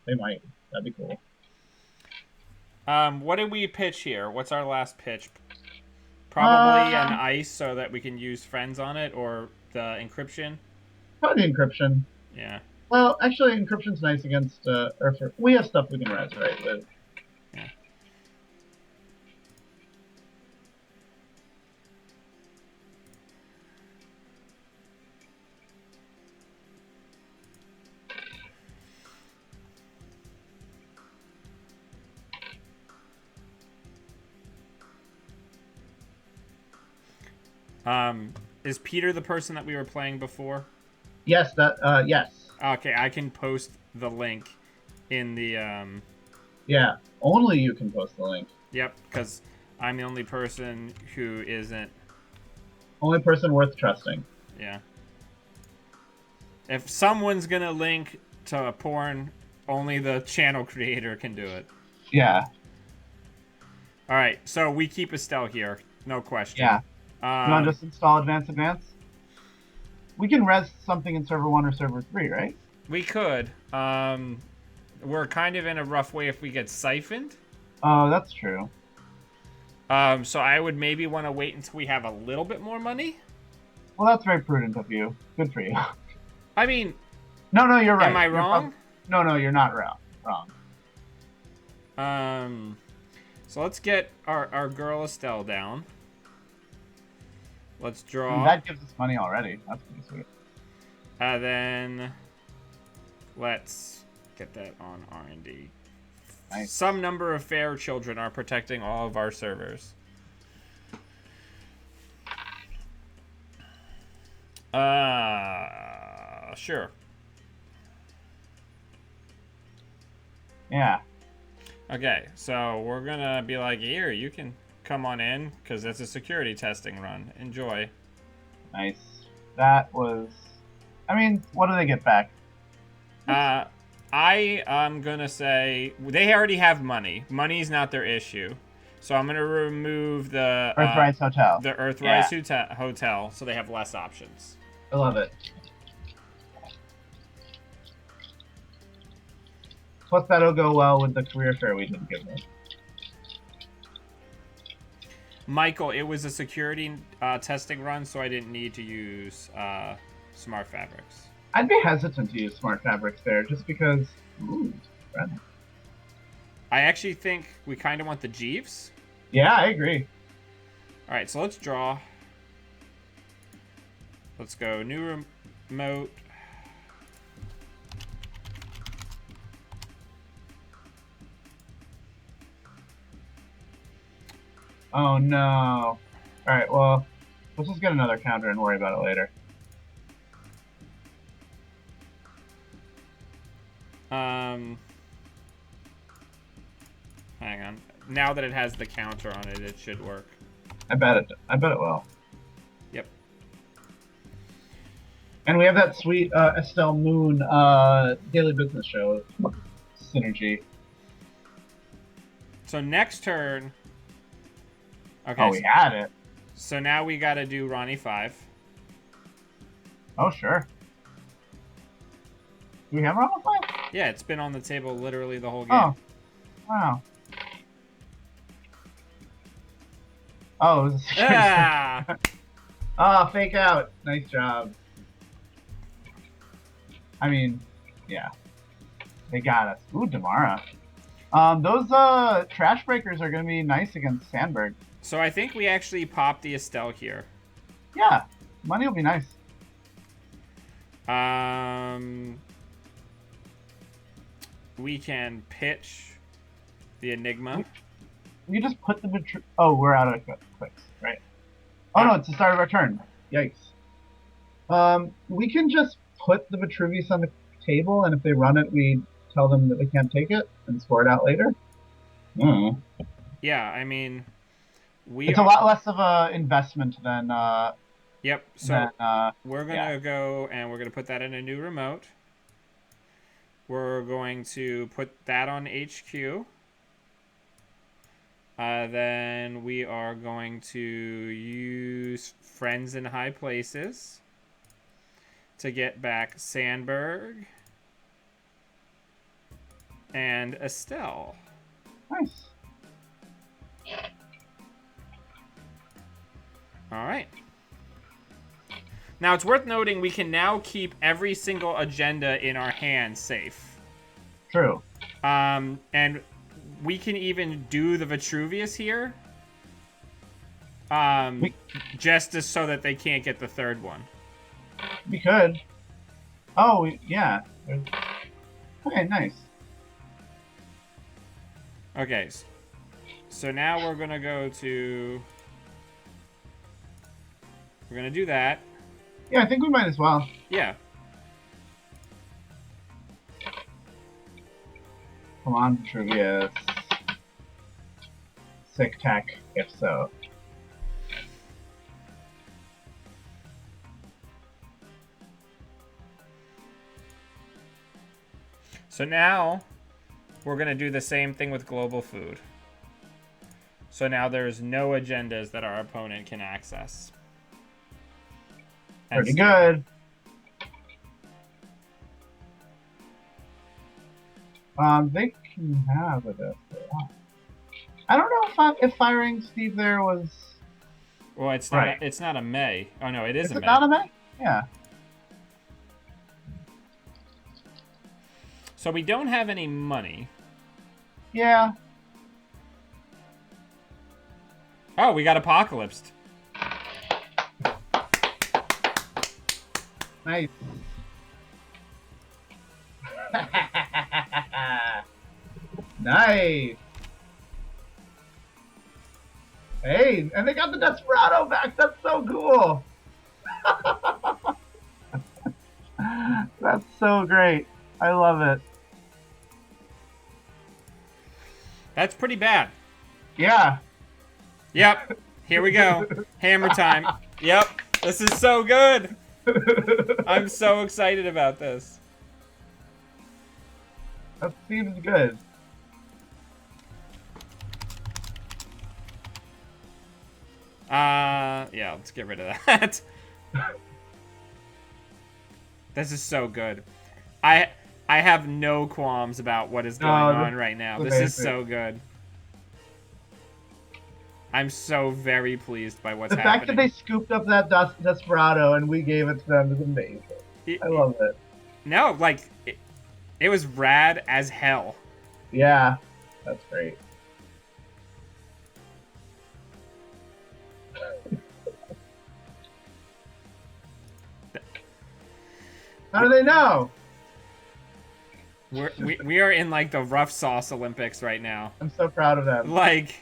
They might. That'd be cool. What did we pitch here? What's our last pitch? Probably an ice so that we can use friends on it, or the encryption. Probably the encryption. Yeah. Well, actually, encryption's nice against Earth. We have stuff we can res, right? With. Yeah. Is Peter the person that we were playing before? Yes, yes. Okay, I can post the link in the, Yeah, only you can post the link. Yep, because I'm the only person who isn't... Only person worth trusting. Yeah. If someone's gonna link to a porn, only the channel creator can do it. Yeah. Alright, so we keep Estelle here. No question. Yeah. You want to just install Advance? We can res something in server 1 or server 3, right? We could. We're kind of in a rough way if we get siphoned. Oh, that's true. So I would maybe want to wait until we have a little bit more money. Well, that's very prudent of you. Good for you. I mean... No, you're right. Am I wrong? No, you're not wrong. So let's get our girl Estelle down. Let's draw. I mean, that gives us money already. That's pretty sweet. Then let's get that on R&D. Nice. Some number of fair children are protecting all of our servers. Sure. Yeah. Okay, so we're gonna be like, here, you can come on in, because it's a security testing run. Enjoy. Nice. That was... I mean, what do they get back? I am gonna say they already have money. Money's not their issue. So I'm gonna remove the Earthrise Hotel. The Earthrise Hotel, so they have less options. I love it. Plus, that'll go well with the career fair we didn't give them. Michael, it was a security testing run, so I didn't need to use smart fabrics. I'd be hesitant to use smart fabrics there, just because... Ooh, friendly. I actually think we kind of want the Jeeves. Yeah, I agree. Alright, so let's draw. Let's go new remote. Oh no. Alright, well, let's just get another counter and worry about it later. Hang on. Now that it has the counter on it, it should work. I bet it will. Yep. And we have that sweet Estelle Moon daily business show synergy. So next turn. Okay. Oh, we had it. So now we gotta do Ronnie 5. Oh, sure. Do we have Ronnie 5? Yeah, it's been on the table literally the whole game. Oh, wow. Oh, it was Ah! Oh, fake out. Nice job. I mean, yeah. They got us. Ooh, Damara. Those trash breakers are going to be nice against Sandberg. So I think we actually popped the Estelle here. Yeah, money will be nice. We can pitch the Enigma. We just put the oh, we're out of clicks, right? Oh no, it's the start of our turn. Yikes. We can just put the Vitruvius on the table, and if they run it, we tell them that they can't take it and score it out later. Yeah, I mean, it's a lot less of an investment than. Yep. So than, we're gonna go and we're gonna put that in a new remote. We're going to put that on HQ. Then we are going to use Friends in High Places to get back Sandberg and Estelle. Nice. All right. Now, it's worth noting we can now keep every single agenda in our hand safe. True. And we can even do the Vitruvius here. Just so that they can't get the third one. We could. Oh, yeah. Okay, nice. Okay. So now we're going to go to... We're going to do that. Yeah, I think we might as well. Yeah. Come on, Vitruvius. Sick tech, if so. So now we're going to do the same thing with global food. So now there's no agendas that our opponent can access. Pretty good. They can have it if they want. I don't know if firing Steve there was. Well, it's right. not. It's not a May. Oh no, it is a May. Is it not a May? Yeah. So we don't have any money. Yeah. Oh, we got apocalypsed. Nice. Nice. Hey, and they got the Desperado back. That's so cool. That's so great. I love it. That's pretty bad. Yeah. Yep. Here we go. Hammer time. Yep. This is so good. I'm so excited about this. That seems good. Yeah, let's get rid of that. This is so good. I have no qualms about what is going on right now. This is so good. I'm so very pleased by what's happening. The fact that they scooped up that Desperado and we gave it to them is amazing. I love it. No, like, it was rad as hell. Yeah, that's great. How do they know? We are in like the rough sauce Olympics right now. I'm so proud of them. Like,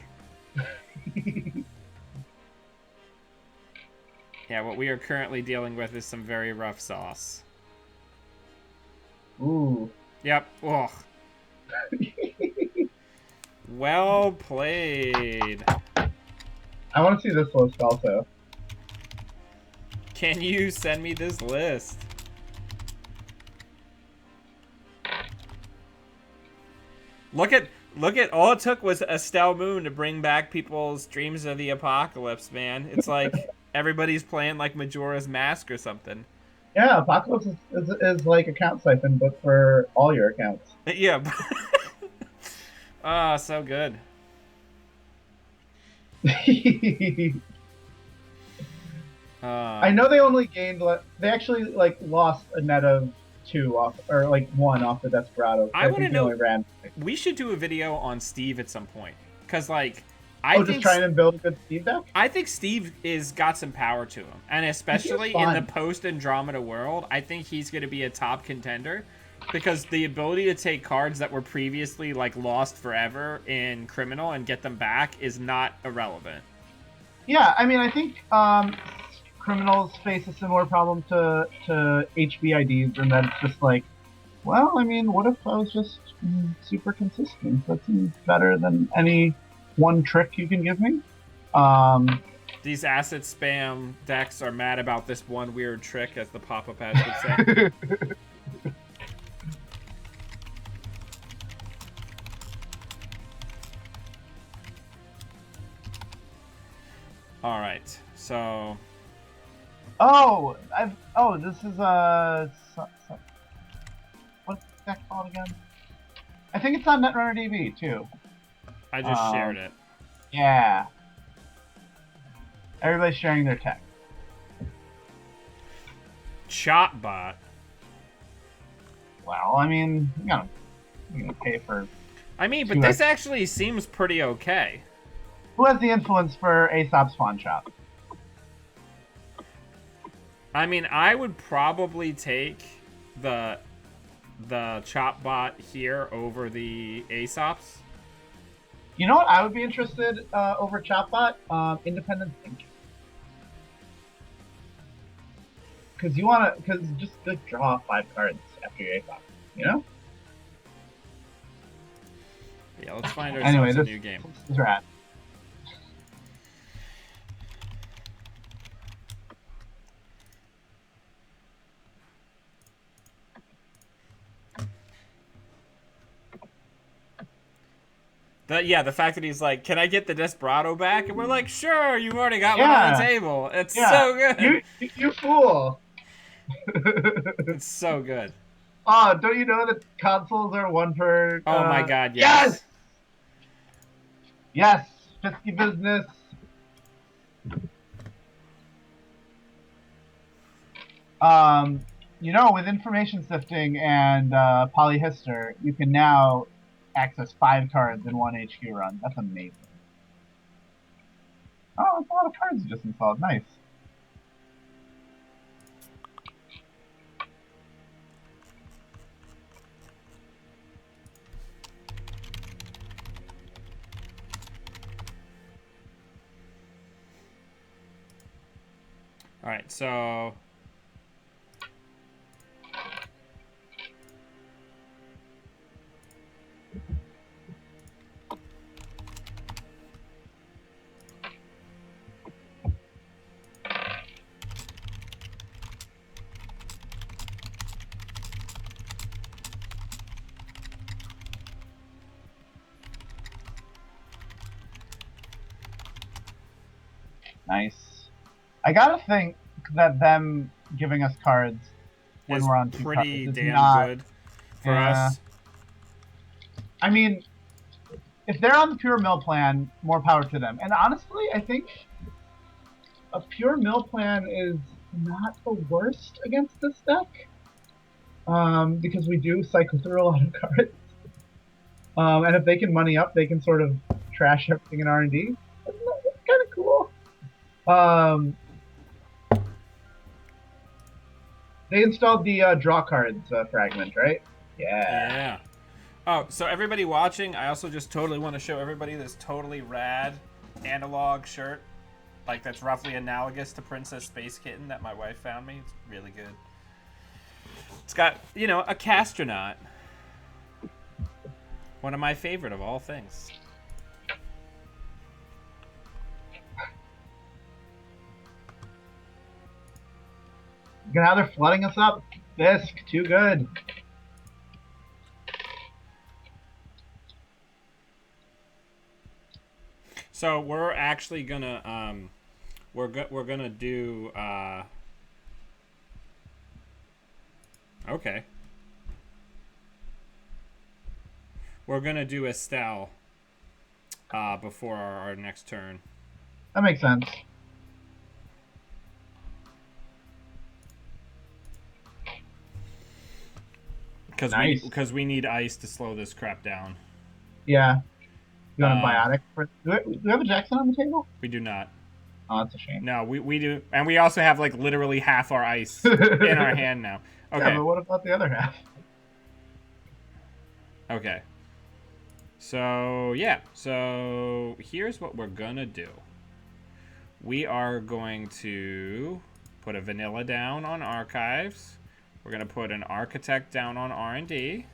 yeah, what we are currently dealing with is some very rough sauce. Ooh. Yep. Ugh. Well played. I want to see this list also. Can you send me this list? Look at all it took was Estelle Moon to bring back people's dreams of the apocalypse, man. It's like everybody's playing like Majora's Mask or something. Yeah, Apocalypse is like account siphon, but for all your accounts. Yeah. Ah, so good. I know they only gained. They actually like lost a net of 2 off, or like 1 off the Desperado. I want to know. Only ran. We should do a video on Steve at some point, because like just trying to build a good Steve deck. I think Steve is got some power to him, and especially in the post Andromeda world, I think he's going to be a top contender, because the ability to take cards that were previously like lost forever in Criminal and get them back is not irrelevant. Yeah, I mean, I think criminals face a similar problem to HBIDs, and that's just like, well, I mean, what if I was just super consistent? That seems better than any one trick you can give me. These acid spam decks are mad about this one weird trick, as the pop-up ad would say. All right, so. Oh, this is what's the deck called again? I think it's on Netrunner DB too. I just shared it. Yeah. Everybody's sharing their tech. Chopbot. Well, I mean, you gotta pay for. I mean, but this actually seems pretty okay. Who has the influence for Aesop's Pawn Shop? I mean, I would probably take the Chopbot here over the Aesops. You know what? I would be interested over Chopbot, Independent Think. Because just draw 5 cards after your Aesop, you know? Yeah, let's find ourselves a new game. This is rad. The fact that he's like, can I get the Desperado back? And we're like, sure, you've already got one on the table. It's so good. You fool. It's so good. Oh, don't you know that consoles are 1 per... Oh my god, yes. Yes! Fisky business. You know, with information sifting and polyhister, you can now access 5 cards in 1 HQ run. That's amazing. Oh, that's a lot of cards you just installed. Nice. Alright, so... Nice. I gotta think that them giving us cards when we're on 2 pretty cards damn good for us. I mean, if they're on the pure mill plan, more power to them. And honestly, I think a pure mill plan is not the worst against this deck. Because we do cycle through a lot of cards. And if they can money up, they can sort of trash everything in R&D. That's kind of cool. They installed the draw cards fragment, right? Yeah. Yeah. Oh, so everybody watching, I also just totally want to show everybody this totally rad analog shirt. Like, that's roughly analogous to Princess Space Kitten that my wife found me. It's really good. It's got, you know, a castronaut. One of my favorite of all things. Now they're flooding us up. Fisk, too good. So we're actually gonna we're gonna do okay. We're gonna do Estelle before our next turn. That makes sense. Nice. Because we need ice to slow this crap down. Yeah. You want a biotic? Do we have a Jackson on the table? We do not. Oh, that's a shame. No, we do, and we also have like literally half our ice in our hand now. Okay. Yeah, but what about the other half? Okay. So yeah. So here's what we're gonna do. We are going to put a vanilla down on archives. We're gonna put an architect down on R&D.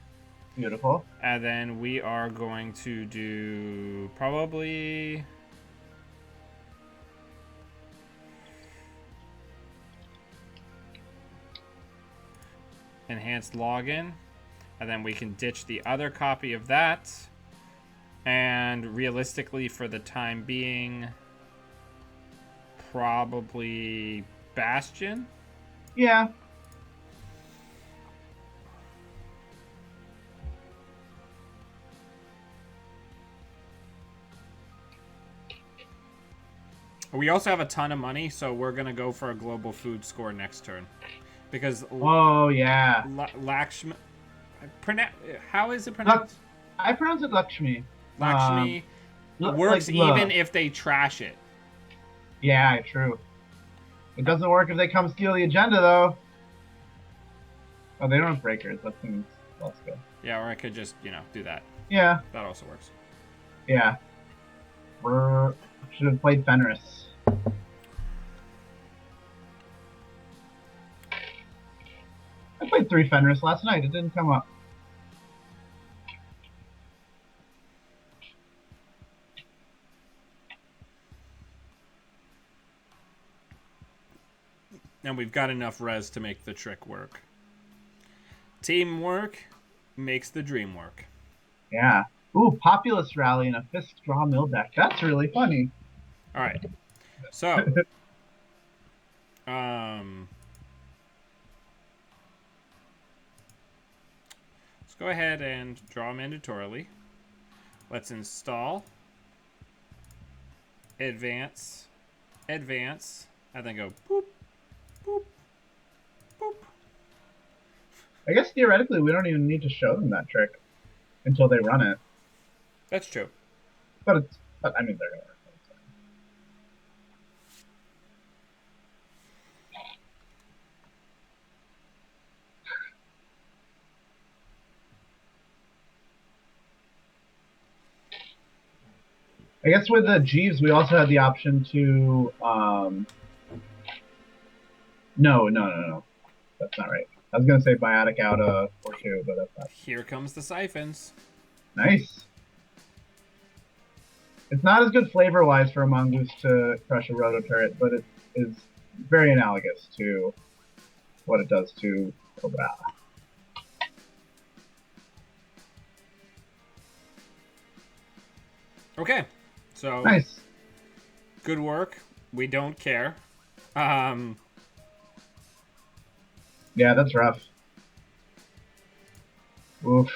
Beautiful. And then we are going to do probably enhanced login. And then we can ditch the other copy of that. And realistically, for the time being, probably Bastion. Yeah. We also have a ton of money, so we're going to go for a global food score next turn. Because... Oh, yeah. Lakshmi... How is it pronounced? I pronounce it Lakshmi. Lakshmi works like even if they trash it. Yeah, true. It doesn't work if they come steal the agenda, though. Oh, they don't have breakers. That seems less good. Yeah, or I could just, do that. Yeah. That also works. Yeah. Should have played Fenris. I played 3 Fenris last night. It didn't come up. And we've got enough res to make the trick work. Teamwork makes the dream work. Yeah. Ooh, Populist Rally and a Fisk Draw Mill deck. That's really funny. All right. So, let's go ahead and draw mandatorily. Let's install, advance, and then go boop, boop, boop. I guess theoretically we don't even need to show them that trick until they run it. That's true. But I mean, they're gonna run it. I guess with the Jeeves, we also had the option to. No. That's not right. I was gonna say biotic out 4/2, but that's not. Here comes the siphons. Nice. It's not as good flavor-wise for a mongoose to crush a roto turret, but it is very analogous to what it does to Cobra. Okay, so nice. Good work. We don't care. Yeah, that's rough. Oof.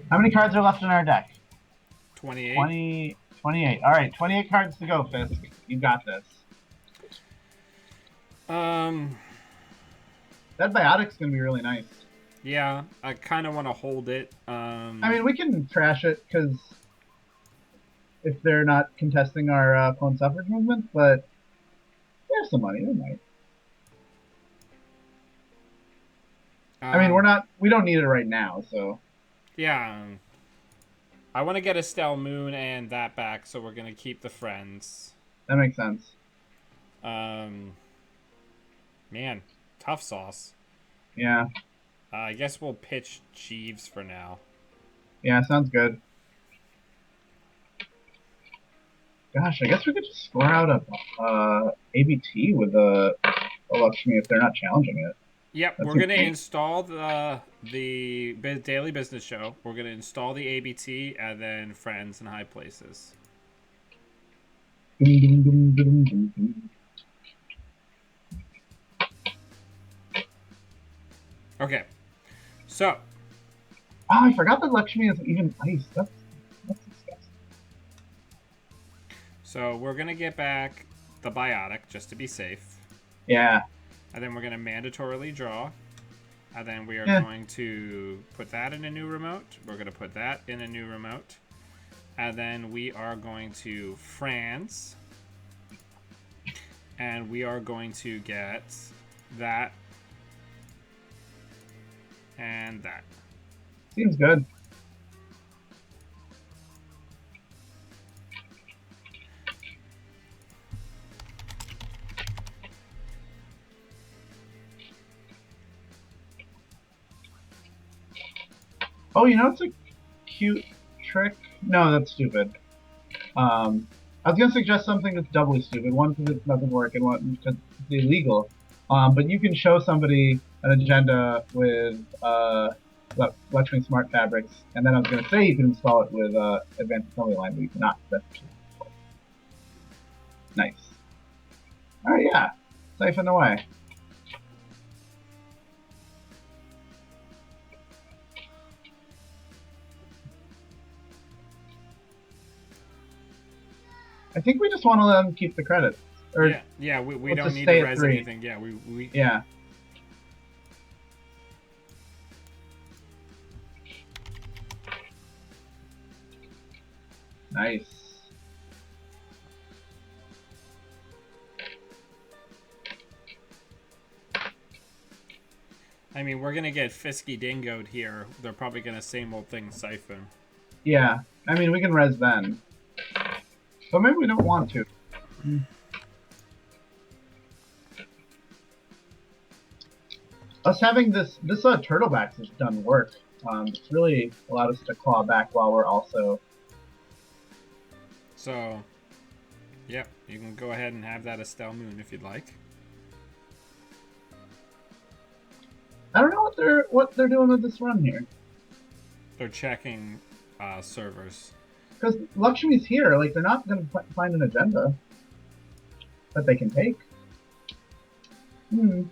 How many cards are left in our deck? 28. 28. All right, 28 cards to go, Fisk. You got this. That biotic's gonna be really nice. Yeah, I kind of want to hold it. I mean, we can trash it because if they're not contesting our clone suffrage movement, but there's some money. We might. I mean, Um, we don't need it right now, so yeah. I want to get Estelle Moon and that back, so we're gonna keep the friends. that makes sense. Um, man, tough sauce. Yeah, I guess we'll pitch Jeeves for now. yeah, sounds good. Gosh, I guess we could just score out a ABT with a Lakshmi if they're not challenging it. Yep, That we're seems gonna neat. install the daily business show. We're gonna install the ABT and then friends and high places. Dum, dum, dum, dum, dum. Okay, so Oh, I forgot that Lakshmi is even ice. That's disgusting. we're gonna get back the biotic just to be safe, Yeah, and then we're gonna mandatorily draw, and then we are yeah. going to put that in a new remote. We're gonna put that in a new remote, and then we are going to France, and we are going to get that and that. Seems good. Oh, you know it's a cute trick? No, that's stupid. I was gonna suggest something that's doubly stupid. One because it doesn't work, and one because it's illegal. But you can show somebody an agenda with Lakshmi Smart Fabrics, and then I was gonna say you can install it with Advanced Assembly Line, but you cannot. That's nice. All right, yeah, siphon away. I think we just want to let them keep the credits. Or Yeah, we let's don't just need stay to at res 3. anything. Yeah, we Yeah. Nice. I mean, we're gonna get Fisky Dingoed here. They're probably gonna same old thing siphon. Yeah. I mean, we can res then. But maybe we don't want to. Us having this turtlebacks has done work. It's really allowed us to claw back while we're also. So, yep, you can go ahead and have that Estelle Moon if you'd like. I don't know what they're doing with this run here. They're checking servers. Because Lakshmi's here, like they're not going to find an agenda that they can take. Hmm.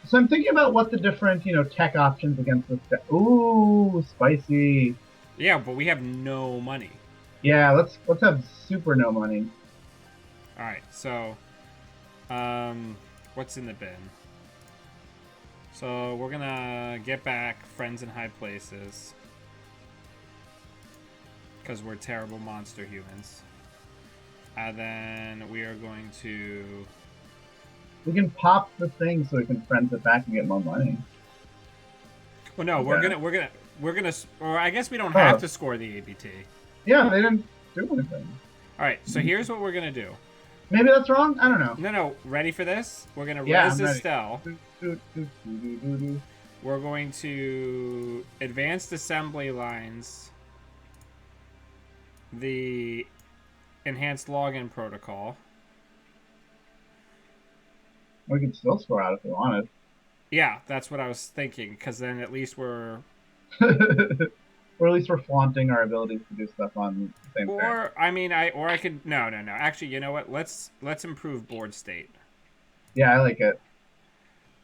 So I'm thinking about what the different, tech options against this. Ooh, spicy. Yeah, but we have no money. Yeah, let's have super no money. All right, so what's in the bin? So we're gonna get back friends in high places because we're terrible monster humans, and then we are going to. We can pop the thing so we can friends it back and get more money. Well, no, Okay. we're gonna, or I guess we don't have to score the ABT. Yeah, they didn't do anything. All right, so here's what we're gonna do. Maybe that's wrong. I don't know. No, ready for this? We're gonna Yeah, res I'm ready. Estelle. We're going to advanced assembly lines the enhanced login protocol. We could still score out if we wanted. Yeah, that's what I was thinking, because then at least we're. Or at least we're flaunting our abilities to do stuff on the same turn. Or I could no. Actually, you know what? Let's improve board state. Yeah, I like it.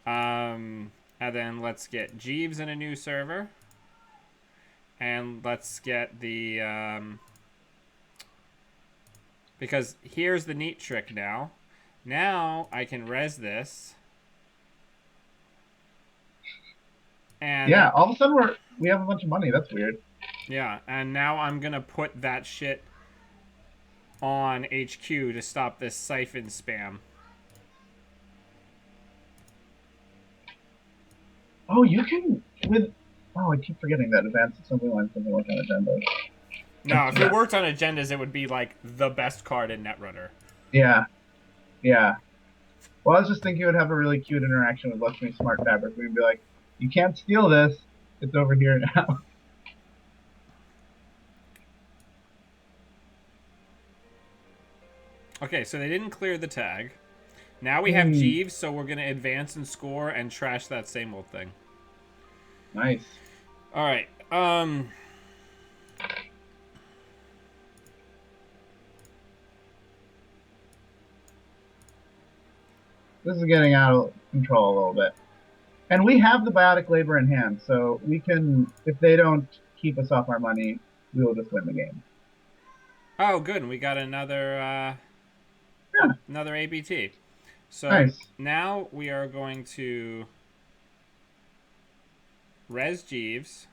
And then let's get Jeeves in a new server. And let's get the because here's the neat trick now. Now I can res this. And yeah, all of a sudden we have a bunch of money. That's weird. yeah, and now I'm gonna put that shit on HQ to stop this siphon spam. Oh, you can with. Oh, I keep forgetting that advanced assembly line doesn't work on agendas. No, if it worked on agendas, it would be like the best card in Netrunner. Yeah, yeah. Well, I was just thinking it would have a really cute interaction with Lakshmi Smart Fabric. We'd be like, you can't steal this. It's over here now. Okay, so they didn't clear the tag. Now we have Jeeves, so we're going to advance and score and trash that same old thing. Nice. All right. This is getting out of control a little bit. And we have the biotic labor in hand, so we can, if they don't keep us off our money, we will just win the game. Oh, good. We got another another ABT. So nice. Now we are going to res Jeeves.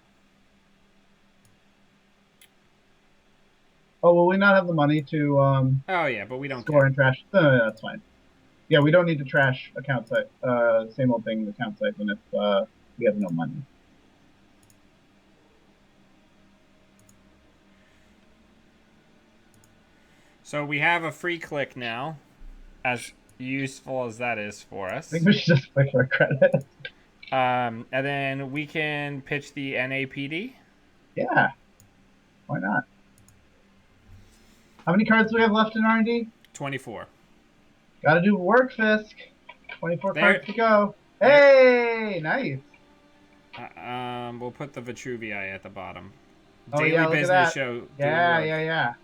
Oh, will we not have the money to oh yeah, but we don't score and trash? No, that's fine. Yeah, we don't need to trash account site. Same old thing, account site, and if we have no money. So we have a free click now, as useful as that is for us. I think we should just click for credit. And then we can pitch the NAPD. Yeah, why not? How many cards do we have left in R&D? 24. Gotta do work, Fisk. 24 cards to go. Hey, nice. We'll put the Vitruvii at the bottom. Oh, Daily yeah, look business at that. show. Yeah.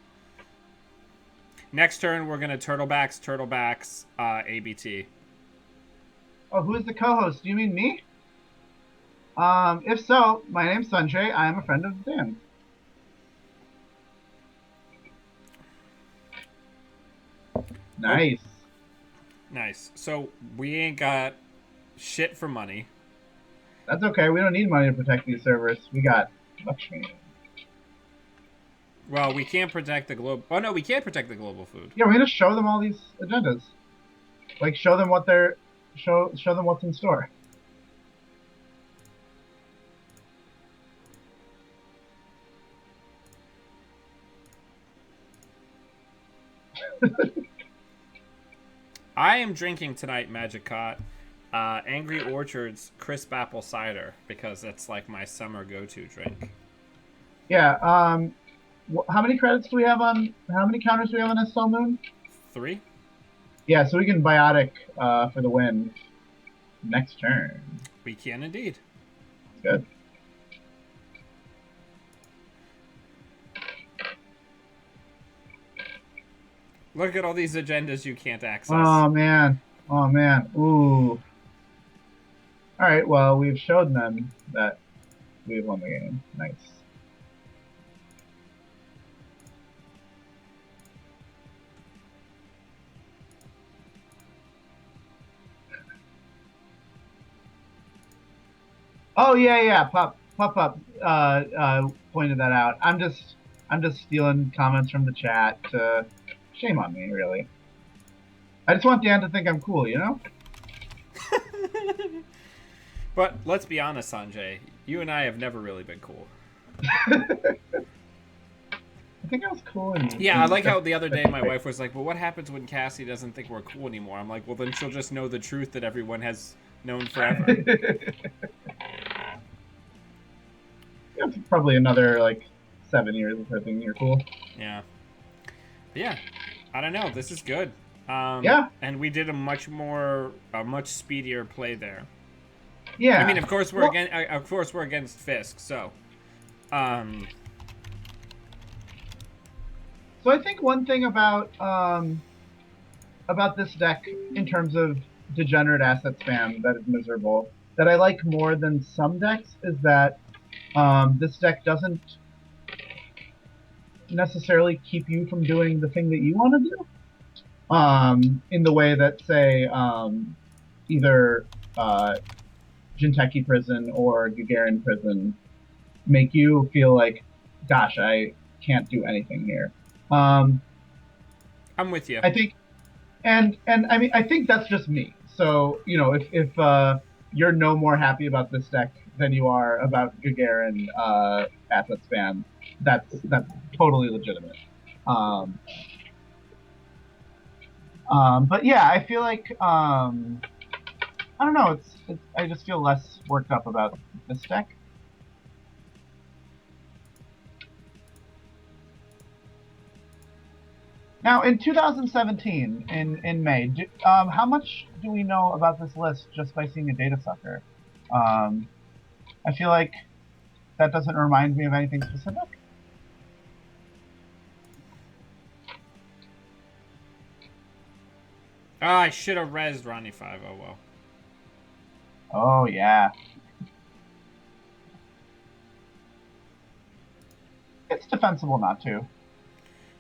Next turn, we're going to Turtlebacks, ABT. Oh, who is the co-host? Do you mean me? If so, my name's Sanjay. I am a friend of Dan. Nice. Oh. Nice. So we ain't got shit for money. That's okay. We don't need money to protect these servers. We got Lakshmi. Well, we can't protect the global. Oh no, we can't protect the global food. Yeah, we're gonna show them all these agendas. Like show them what they're show them what's in store. I am drinking tonight, Magic Cot, Angry Orchard's crisp apple cider because that's like my summer go-to drink. Yeah. How many credits do we have on? How many counters do we have on Estelle Moon? 3. Yeah, so we can biotic for the win next turn. We can indeed. Good. Look at all these agendas you can't access. Oh man. Ooh. All right. Well, we've shown them that we've won the game. Nice. Oh yeah. Pop pointed that out. I'm just stealing comments from the chat. Shame on me, really. I just want Dan to think I'm cool, you know? But let's be honest, Sanjay. You and I have never really been cool. I think I was cool. I like how the other day my wife was like, well, what happens when Cassie doesn't think we're cool anymore? I'm like, well, then she'll just know the truth that everyone has known forever. Yeah, probably another, 7 years of her thinking you're cool. Yeah. Yeah. I don't know. This is good. Yeah. And we did a much speedier play there. Yeah. I mean, of course we're against Fisk, so. So I think one thing about this deck in terms of degenerate asset spam that is miserable that I like more than some decks is that this deck doesn't necessarily keep you from doing the thing that you want to do. In the way that, say, either Jinteki Prison or Gagarin Prison make you feel like, gosh, I can't do anything here. I'm with you. I think, and I mean, I think that's just me. So if you're no more happy about this deck than you are about Gagarin Assets fan, that's totally legitimate. Um, but yeah, I feel like I don't know. I just feel less worked up about this deck. Now, in 2017, in May, how much do we know about this list just by seeing a data sucker? Um, I feel like that doesn't remind me of anything specific. Oh, I should have rezzed Ronnie 5. Oh, well. Oh yeah, it's defensible not to.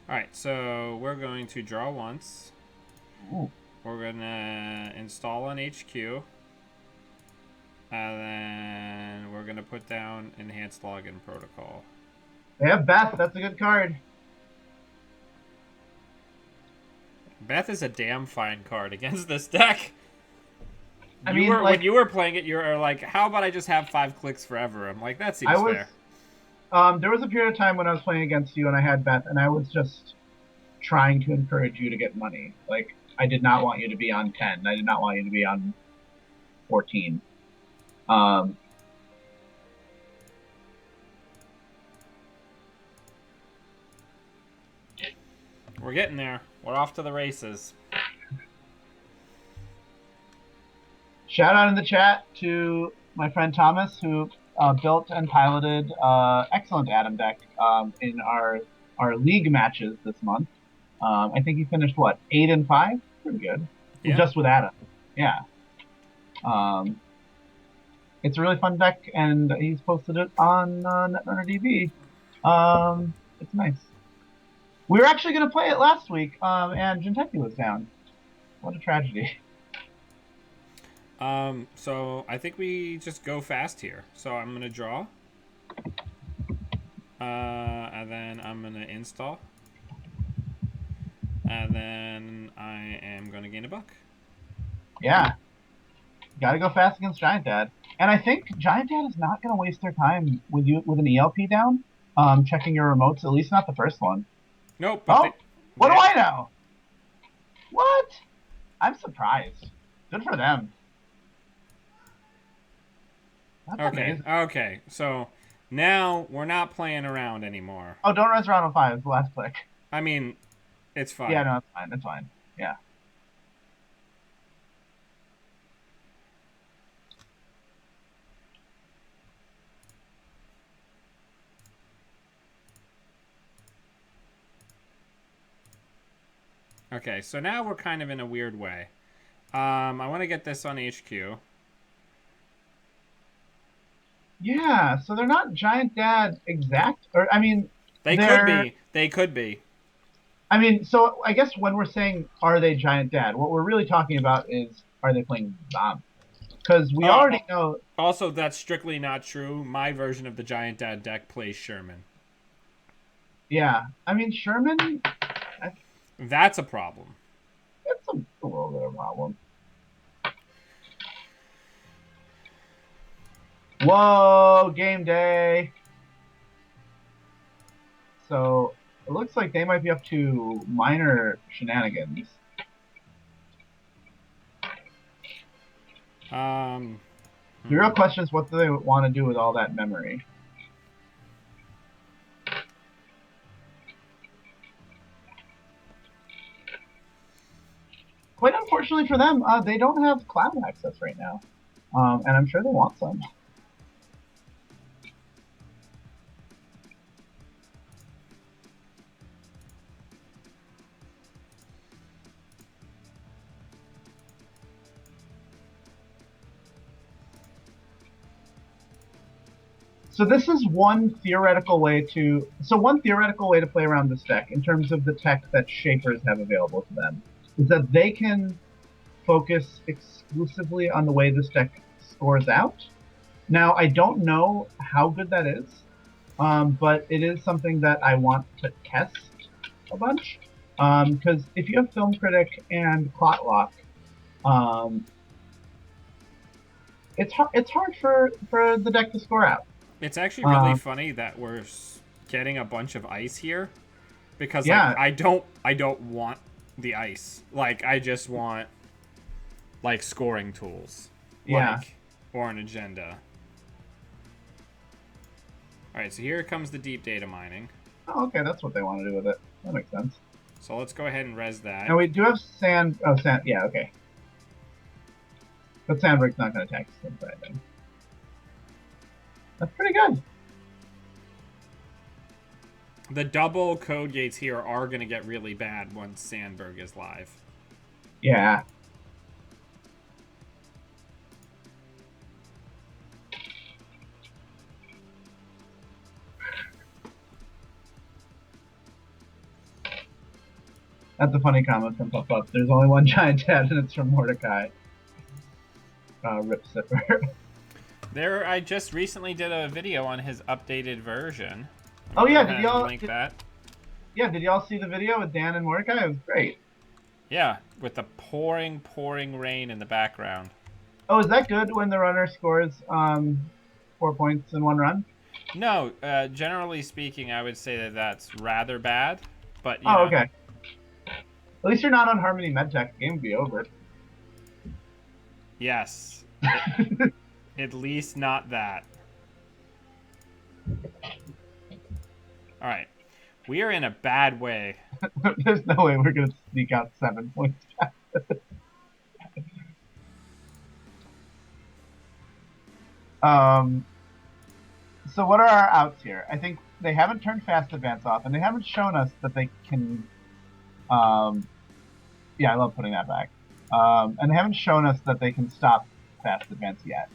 Alright, so we're going to draw once. Ooh. We're going to install an HQ. And then we're going to put down Enhanced Login Protocol. They have Beth. That's a good card. Beth is a damn fine card against this deck. I mean, like, when you were playing it, you were like, how about I just have 5 clicks forever? I'm like, that seems fair. There was a period of time when I was playing against you and I had Beth, and I was just trying to encourage you to get money. Like, I did not want you to be on 10. I did not want you to be on 14. We're getting there. We're off to the races. Shout out in the chat to my friend Thomas, who built and piloted excellent Atom deck in our league matches this month. I think he finished what 8 and 5, pretty good, yeah. just with Atom. Yeah. It's a really fun deck, and he's posted it on Netrunner DB. It's nice. We were actually going to play it last week, and Jinteki was down. What a tragedy. So I think we just go fast here. So I'm gonna draw. And then I'm gonna install. And then I am gonna gain a buck. Yeah. Gotta go fast against Giant Dad. And I think Giant Dad is not gonna waste their time with you with an ELP down, checking your remotes, at least not the first one. Nope. But what do I know? What? I'm surprised. Good for them. That's amazing. Okay. So now we're not playing around anymore. Oh, don't res round 5. It's the last click. I mean, it's fine. Yeah, no, it's fine. It's fine. Yeah. Okay, so now we're kind of in a weird way. I want to get this on HQ. Yeah, so they're not Giant Dad exact, or I mean, they could be. They could be. I mean, so I guess when we're saying are they Giant Dad, what we're really talking about is are they playing Zombie? Because we already know. Also, that's strictly not true. My version of the Giant Dad deck plays Sherman. Yeah, I mean Sherman. That's a problem. It's a little bit of a problem. Whoa, game day. So it looks like they might be up to minor shenanigans. The real question is, what do they want to do with all that memory? Quite unfortunately for them, they don't have cloud access right now. And I'm sure they want some. So this is one theoretical way to play around this deck in terms of the tech that shapers have available to them is that they can focus exclusively on the way this deck scores out. Now, I don't know how good that is, but it is something that I want to test a bunch. Because if you have Film Critic and Clot Lock, um, it's hard for the deck to score out. It's actually really Um, funny that we're getting a bunch of ice here, because like yeah, I don't want the ice. Like I just want like scoring tools, yeah. like, or an agenda. All right, so here comes the deep data mining. Oh, okay, that's what they want to do with it. That makes sense. So let's go ahead and res that. And we do have sand. Oh, sand. Yeah, okay. But Sandberg's not going to attack us inside then. That's pretty good. The double code gates here are going to get really bad once Sandberg is live. Yeah. That's a funny comment from Puff Up. There's only one giant dad, and it's from Mordecai. Rip Sipper. There, I just recently did a video on his updated version. Oh yeah, Go ahead and link that? Yeah, did y'all see the video with Dan and Mordecai? It was great. Yeah, with the pouring rain in the background. Oh, is that good when the runner scores 4 points in one run? No, generally speaking, I would say that that's rather bad. But you Oh, know. okay. At least you're not on Harmony MedTech. The game would be over. Yes. At least not that. All right. We are in a bad way. There's no way we're going to sneak out 7 points. So what are our outs here? I think they haven't turned fast advance off, and they haven't shown us that they can. Yeah, I love putting that back. And they haven't shown us that they can stop fast advance yet.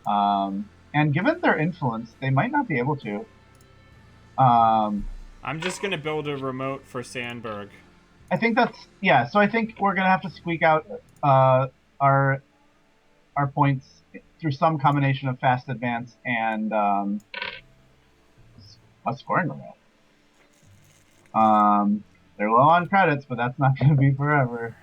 And given their influence, they might not be able to. I'm just gonna build a remote for Sandberg. I think that's yeah. So I think we're gonna have to squeak out our points through some combination of fast advance and a scoring remote. They're low on credits, but that's not going to be forever.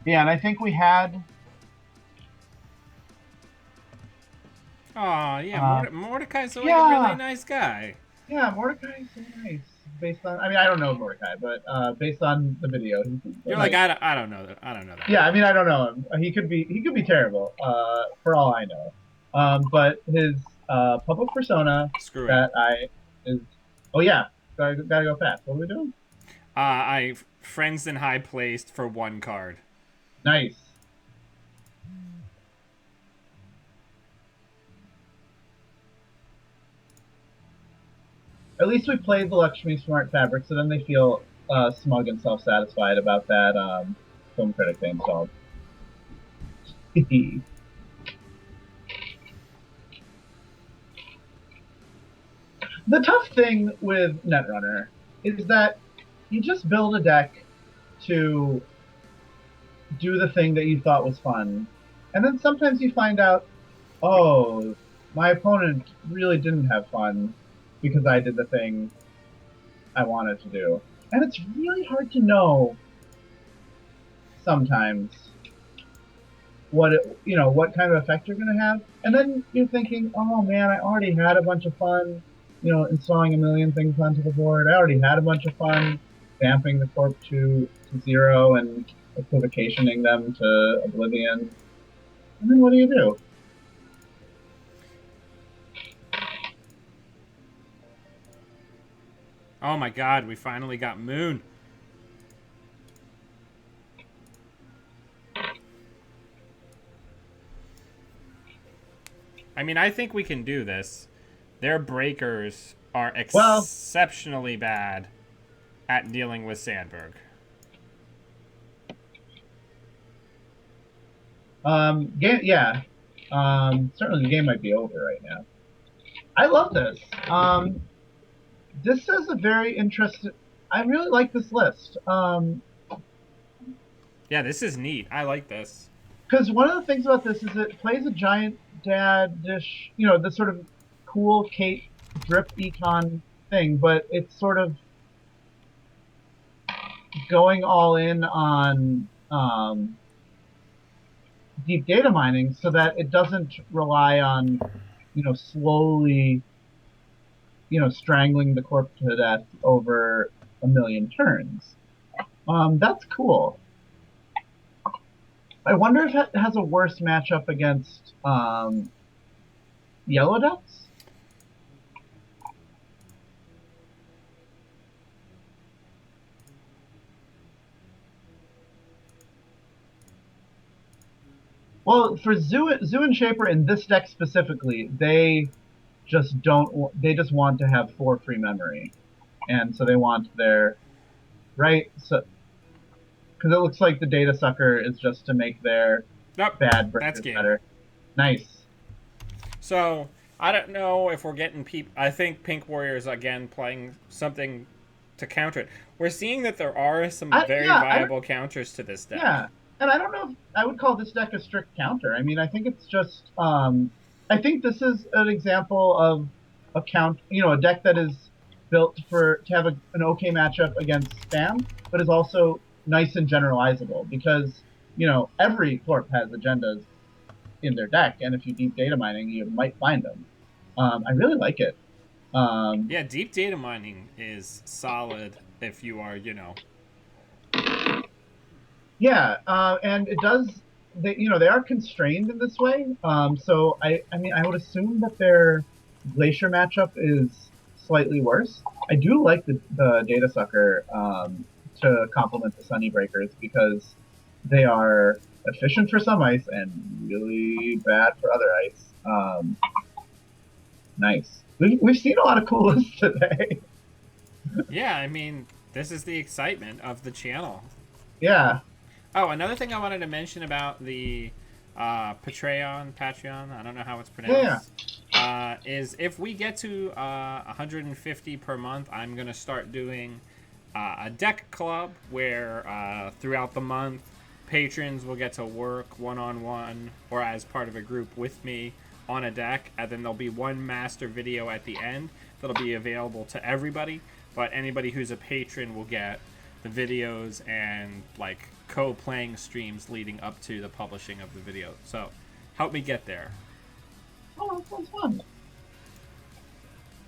Yeah, and I think we had. Aw, yeah, Mordecai's like yeah. a really nice guy. Yeah, Mordecai's so nice. Based on, I mean, I don't know Mordecai, but based on the video, you're like, I don't know that. I don't know that. Yeah, I mean, I don't know him. He could be terrible, for all I know. But his public persona Screw that it. is. Oh yeah, gotta go fast. What are we doing? I friends in high placed for 1 card. Nice. At least we played the Lakshmi Smart Fabric, so then they feel smug and self-satisfied about that film critic they installed. The tough thing with Netrunner is that you just build a deck to do the thing that you thought was fun, and then sometimes you find out, oh, my opponent really didn't have fun because I did the thing I wanted to do. And it's really hard to know sometimes what kind of effect you're going to have. And then you're thinking, oh man, I already had a bunch of fun, installing a million things onto the board. I already had a bunch of fun vamping the corp to 0 and equivocationing them to oblivion. And then what do you do? Oh my god, we finally got Moon. I mean, I think we can do this. Their breakers are exceptionally bad at dealing with Sandberg. Yeah. Certainly the game might be over right now. I love this. This is a very interesting. I really like this list. Yeah, this is neat. I like this. Because one of the things about this is it plays a giant dad dish, the sort of cool Kate drip econ thing, but it's sort of going all in on deep data mining so that it doesn't rely on, slowly, strangling the corp to death over a million turns. That's cool. I wonder if it has a worse matchup against Yellow Decks. Well, for Zoo and Shaper in this deck specifically, they just don't. They just want to have 4 free memory, and so they want their right. So because it looks like the data sucker is just to make their Nope, bad that's breakers game. better. Nice. So I don't know if we're getting people. I think Pink Warriors again playing something to counter it. We're seeing that there are some very Yeah, viable counters to this deck. yeah, and I don't know if I would call this deck a strict counter. I mean, I think it's just. I think this is an example of a deck that is built to have an okay matchup against spam, but is also nice and generalizable because every corp has agendas in their deck, and if you deep data mining, you might find them. I really like it. Um, Yeah, deep data mining is solid if you are, you know. yeah, and it does. They are constrained in this way. So I mean, I would assume that their Glacier matchup is slightly worse. I do like the Data Sucker to complement the Sunny Breakers because they are efficient for some ice and really bad for other ice. Nice. We've seen a lot of cool lists today. Yeah, I mean, this is the excitement of the channel. Yeah. Oh, another thing I wanted to mention about the Patreon, I don't know how it's Yeah. pronounced, is if we get to 150 per month, I'm going to start doing a deck club where throughout the month, patrons will get to work one-on-one or as part of a group with me on a deck, and then there'll be one master video at the end that'll be available to everybody, but anybody who's a patron will get the videos and like co-playing streams leading up to the publishing of the video. So help me get there. Oh, that sounds fun.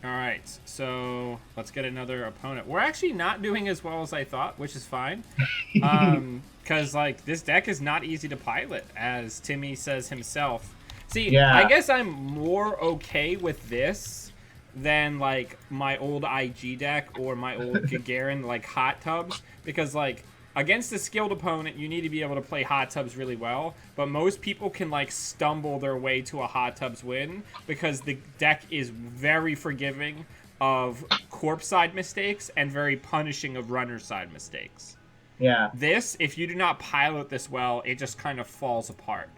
All right, so let's get another opponent. We're actually not doing as well as I thought, which is fine. Because like this deck is not easy to pilot, as Timmy says himself. See, I Yeah. guess I'm more okay with this than like my old IG deck or my old Gagarin like hot tubs, because like against a skilled opponent you need to be able to play hot tubs really well, but most people can like stumble their way to a hot tubs win because the deck is very forgiving of corpse side mistakes and very punishing of runner side mistakes. Yeah. This, if you do not pilot this well, it just kind of falls apart.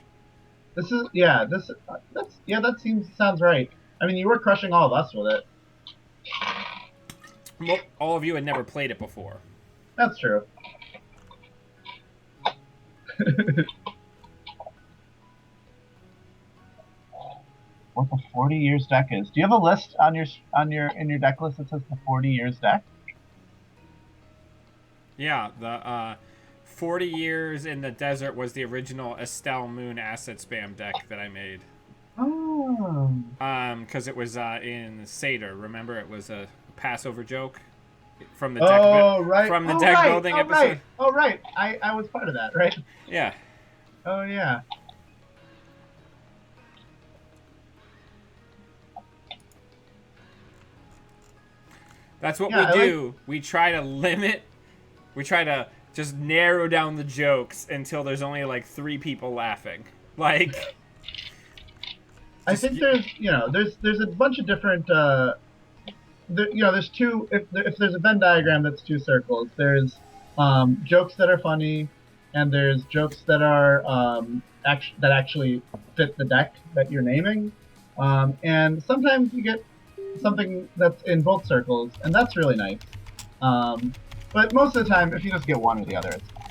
This is yeah. That sounds right. I mean, you were crushing all of us with it. Well, all of you had never played it before. That's true. What the 40 years deck is? Do you have a list on your in your deck list that says the 40 years deck? Yeah, the 40 years in the desert was the original Estelle Moon acid spam deck that I made. Oh. Because it was in Seder. Remember, it was a Passover joke from the Oh right. from the Oh deck right. building Oh episode. right. Oh right. I was part of that, right? Yeah, Oh yeah. that's what Yeah. we I like. do. We try to limit. We try to just narrow down the jokes until there's only like 3 people laughing. Like, I think there's a bunch of different there's two if there's a Venn diagram that's two circles. There's jokes that are funny, and there's jokes that are that actually fit the deck that you're naming. And sometimes you get something that's in both circles, and that's really nice. Um, but most of the time, if you just get one or the other, it's fine.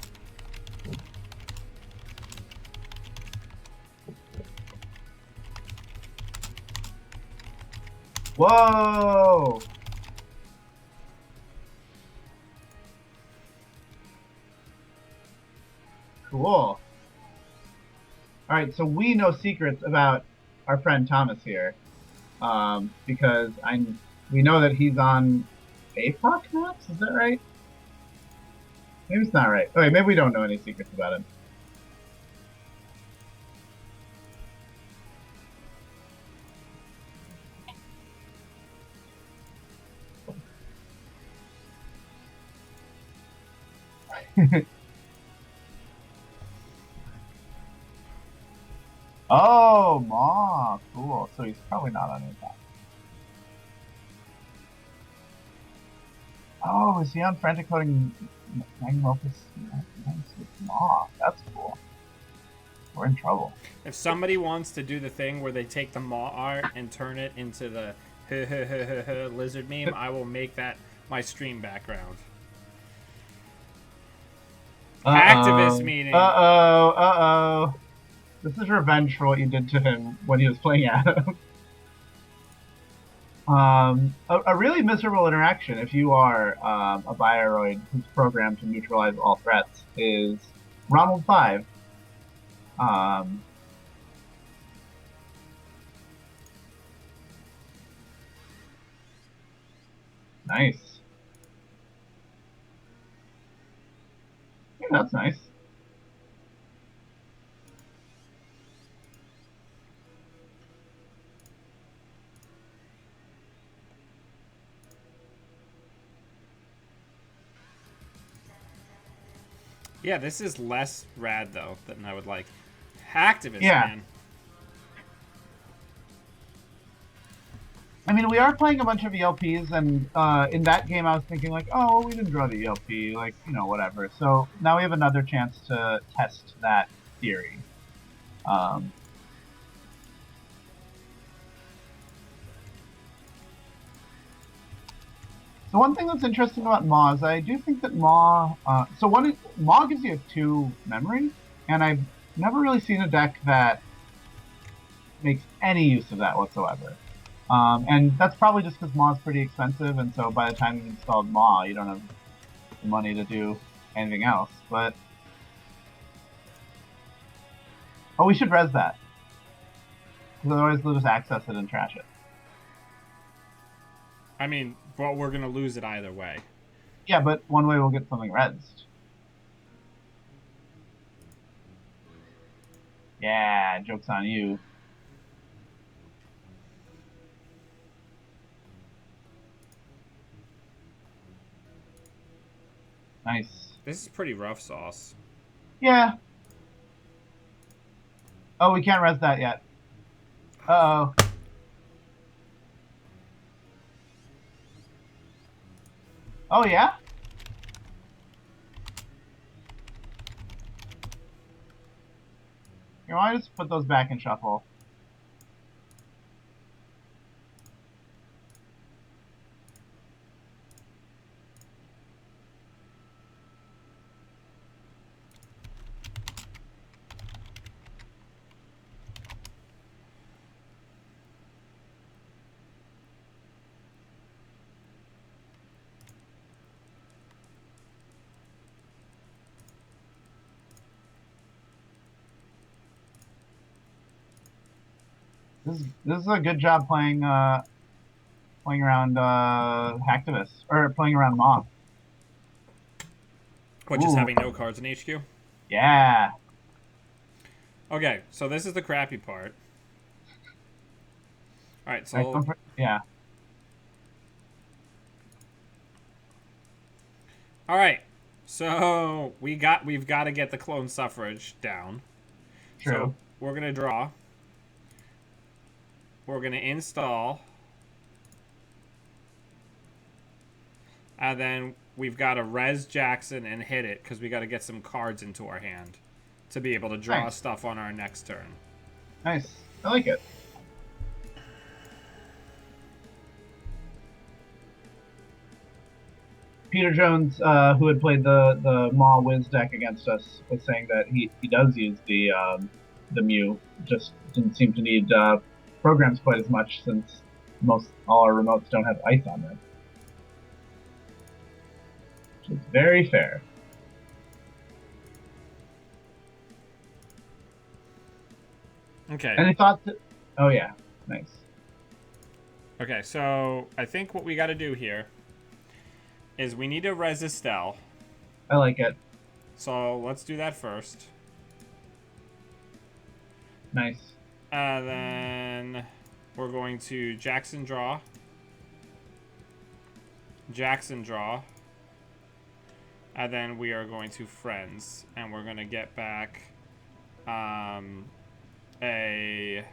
Whoa! Cool. All right, so we know secrets about our friend Thomas here, because we know that he's on APOC maps. Is that right? Maybe it's not right. Okay, maybe we don't know any secrets about him. Oh, Ma, cool. So he's probably not on APOC. Oh, is he on frantic coding Magnum Opus? Nice with Ma. That's cool. We're in trouble. If somebody wants to do the thing where they take the maw art and turn it into the lizard meme, I will make that my stream background. Activist meeting. Uh-oh. This is revenge for what you did to him when he was playing Adam. A really miserable interaction if you are a Bioroid who's programmed to neutralize all threats is Ronald 5. Nice. Yeah, that's nice. Yeah, this is less rad though than I would like. Activist, Yeah. man. I mean, we are playing a bunch of ELPs, and in that game I was thinking like, oh, well, we didn't draw the ELP, like, you know, whatever. So now we have another chance to test that theory. So one thing that's interesting about Maw is I do think that Maw, Maw gives you a 2 memory, and I've never really seen a deck that makes any use of that whatsoever. And that's probably just because Maw is pretty expensive, and so by the time you've installed Maw, you don't have the money to do anything else. But we should res that, because otherwise they'll just access it and trash it. I mean, well, we're gonna lose it either way. Yeah, but one way we'll get something resed. Yeah, joke's on you. Nice. This is pretty rough sauce. Yeah. Oh, we can't res that yet. Uh-oh. Oh, yeah? You want to just put those back in shuffle? This is a good job playing around Hacktivist, or playing around Moth. What, just having no cards in HQ? Yeah. Okay, so this is the crappy part. Alright, so... Yeah. Alright, so we've got to get the clone suffrage down. True. So we're going to draw. We're going to install. And then we've got to res Jackson and hit it, because we got to get some cards into our hand to be able to draw stuff on our next turn. Nice. I like it. Peter Jones, who had played the Maw Wiz deck against us, was saying that he does use the Mew, just didn't seem to need programs quite as much since most all our remotes don't have ice on them, which is very fair. Okay. Any thoughts? Oh yeah, nice. Okay, so I think what we got to do here is we need a resistel. I like it. So let's do that first. Nice. Then we're going to Jackson draw. Jackson draw. And then we are going to friends. And we're going to get back a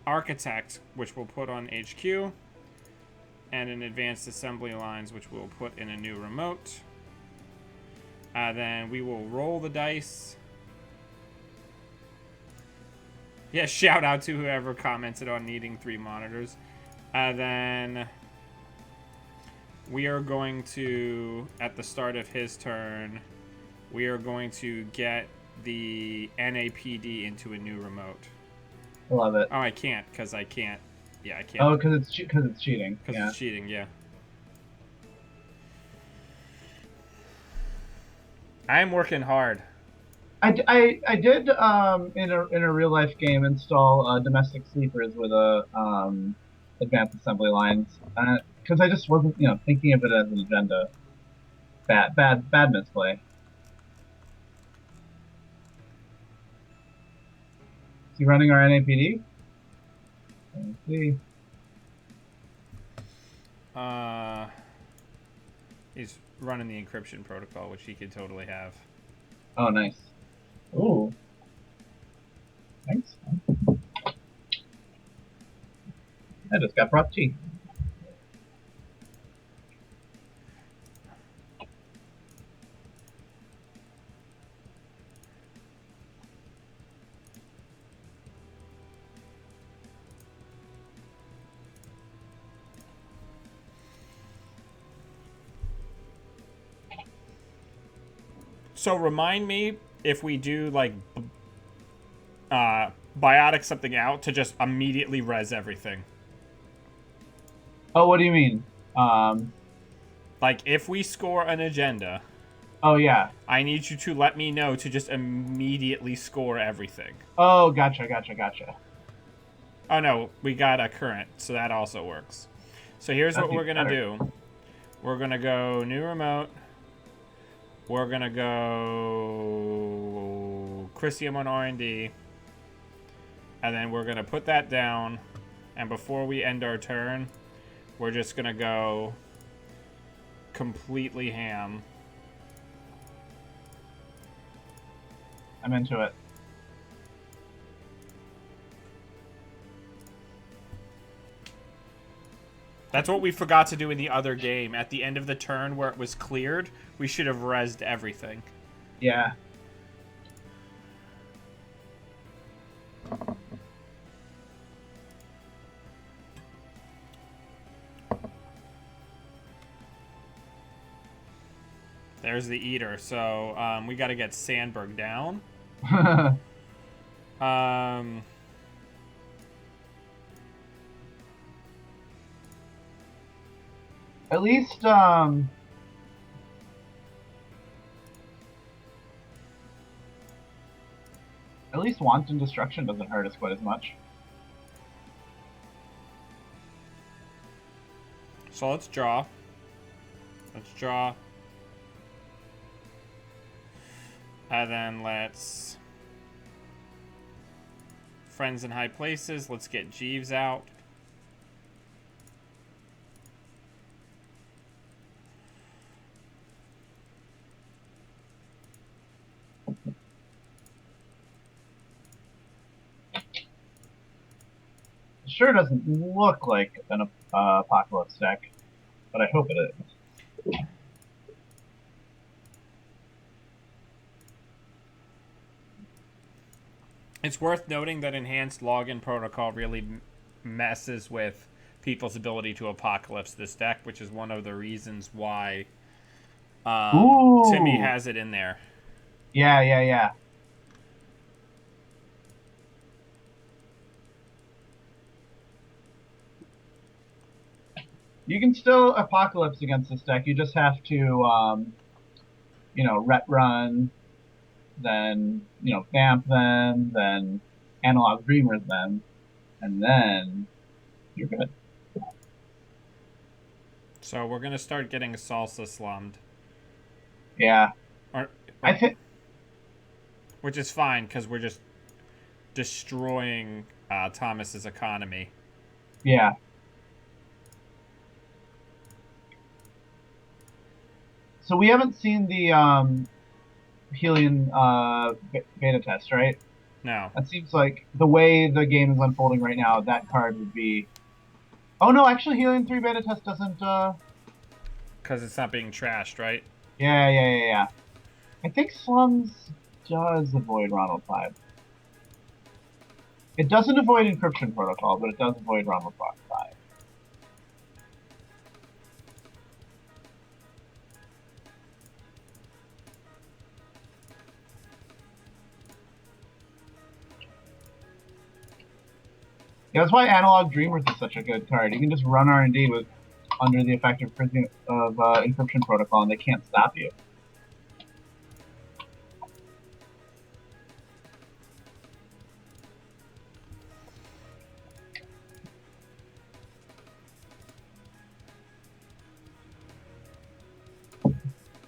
architect, which we'll put on HQ. And an advanced assembly lines, which we'll put in a new remote. Then we will roll the dice. Yeah, shout out to whoever commented on needing 3 monitors. Then we are going to, at the start of his turn, we are going to get the NAPD into a new remote. I love it. Oh, I can't, because I can't. Yeah, I can't. Oh, because it's cheating. Because it's cheating, yeah. I am working hard. I did in a real life game install domestic sleepers with a advanced assembly lines because I just wasn't thinking of it as an agenda. Bad misplay. Is he running our NAPD? Let's see. He's running the encryption protocol, which he could totally have. Oh, nice. Ooh. Thanks. I just got brought tea. So remind me if we do like biotic something out to just immediately res everything. Oh, what do you mean? Like if we score an agenda, Oh yeah. I need you to let me know to just immediately score everything. Oh, gotcha. Oh no, we got a current, so that also works. So here's what we're gonna do. We're gonna go new remote. We're gonna go Christium on R&D. And then we're gonna put that down. And before we end our turn, we're just gonna go completely ham. I'm into it. That's what we forgot to do in the other game. At the end of the turn where it was cleared, we should have rezzed everything. Yeah. There's the eater. So we got to get Sandberg down. At least wanton destruction doesn't hurt us quite as much. So let's draw. Let's draw. And then let's friends in high places. Let's get Jeeves out. It sure doesn't look like an apocalypse deck, but I hope it is. It's worth noting that enhanced login protocol really messes with people's ability to apocalypse this deck, which is one of the reasons why Timmy has it in there. Yeah. You can still Apocalypse against this deck. You just have to, Ret Run, then, Vamp them, then Analog Dreamers them, and then you're good. So we're gonna start getting salsa slummed, Yeah. or, I or think, which is fine because we're just destroying Thomas's economy. yeah. So we haven't seen the Helion beta test, right? No, That seems like the way the game is unfolding right now, that card would be. Oh no, actually, Helion 3 beta test doesn't. because it's not being trashed, right? Yeah, yeah, yeah, yeah. I think Slums does avoid Ronald 5. It doesn't avoid Encryption Protocol, but it does avoid Ronald 5. Yeah, that's why Analog Dreamers is such a good card. You can just run R&D with under the effect of Encryption Protocol, and they can't stop you.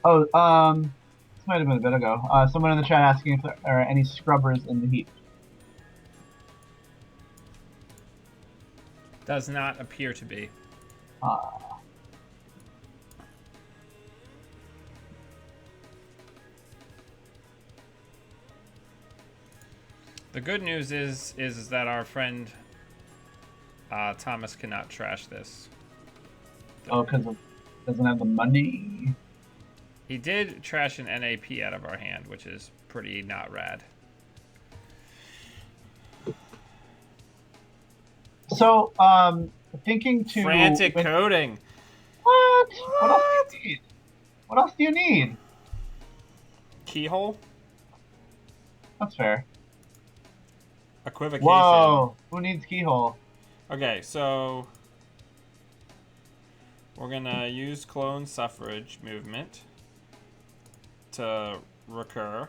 Oh, this might have been a bit ago. Someone in the chat asking if there are any scrubbers in the heat. Does not appear to be. Uh, The good news is that our friend Thomas cannot trash this. because it doesn't have the money. He did trash an NAP out of our hand, which is pretty not rad. So, thinking to Frantic coding. What? What else do you need? What else do you need? Keyhole. That's fair. Equivocation. Whoa! Who needs keyhole? Okay, so we're gonna use clone suffrage movement to recur.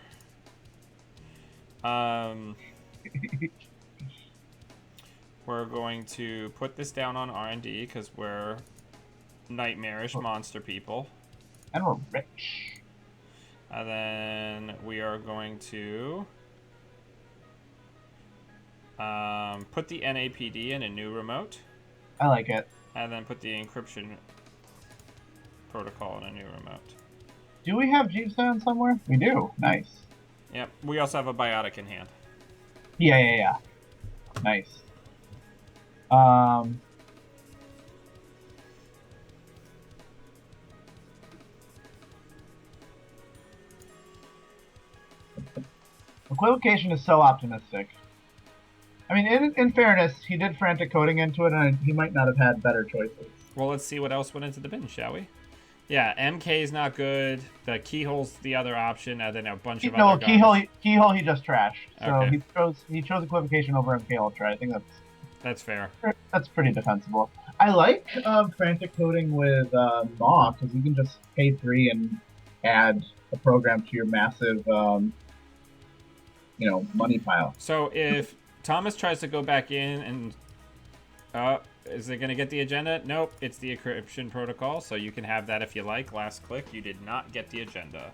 We're going to put this down on R&D because we're nightmarish monster people. And we're rich. And then we are going to put the NAPD in a new remote. I like it. And then put the encryption protocol in a new remote. Do we have Jeeves down somewhere? We do. Nice. Yep. We also have a biotic in hand. Yeah, yeah, yeah. Nice. Um. Equivocation is so optimistic. I mean, in fairness, he did frantic coding into it, and he might not have had better choices. Well, let's see what else went into the bin, shall we? Yeah, MK is not good. The keyhole's the other option, and then a bunch of other keyhole he just trashed. So okay. he chose equivocation over MK Ultra. I think that's fair. That's pretty defensible. I like frantic coding with Maw because you can just pay 3 and add a program to your massive, money pile. So if Thomas tries to go back in and is it going to get the agenda? Nope, it's the encryption protocol, so you can have that if you like. Last click, you did not get the agenda.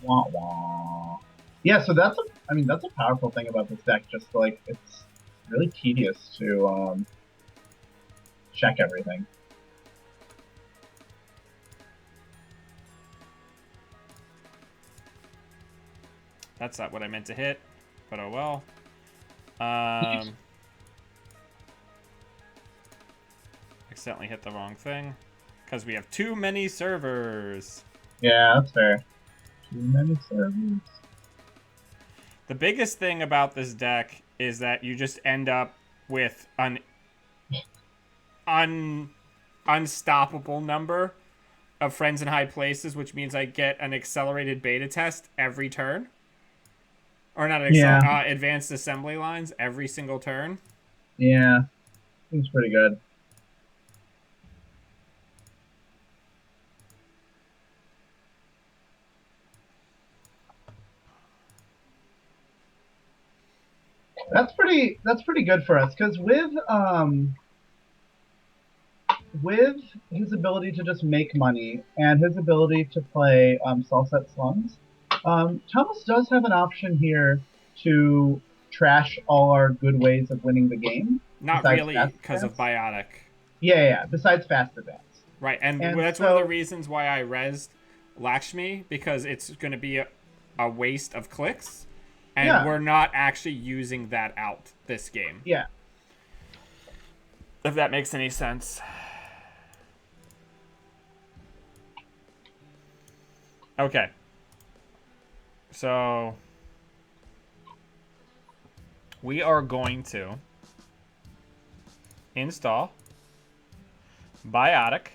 Wah, wah. Yeah, so that's a powerful thing about this deck. Just like it's really tedious to check everything. That's not what I meant to hit, but oh well. Accidentally hit the wrong thing because we have too many servers. Yeah, that's fair. Too many servers. The biggest thing about this deck is that you just end up with an unstoppable number of friends in high places, which means I get an accelerated beta test every turn. Or not advanced assembly lines every single turn. Yeah, seems pretty good. That's pretty good for us because with his ability to just make money and his ability to play Salset Slums, Thomas does have an option here to trash all our good ways of winning the game Not besides really fast because of advance. biotic. Yeah, besides fast advance. Right, and And that's one of the so, reasons why I rezzed Lakshmi, because it's going to be a waste of clicks, and yeah, we're not actually using that out this game. yeah. If that makes any sense. Okay. So we are going to install Biotic,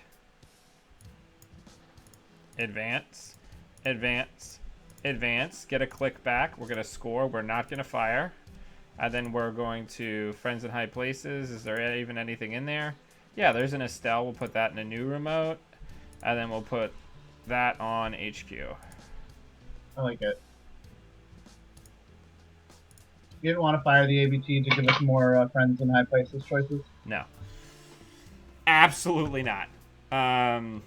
advance, advance, advance, get a click back. We're going to score. We're not going to fire. And then we're going to Friends in High Places. Is there even anything in there? Yeah, there's an Estelle. We'll put that in a new remote. And then we'll put that on HQ. I like it. You didn't want to fire the ABT to give us more friends in high places choices? No. Absolutely not. And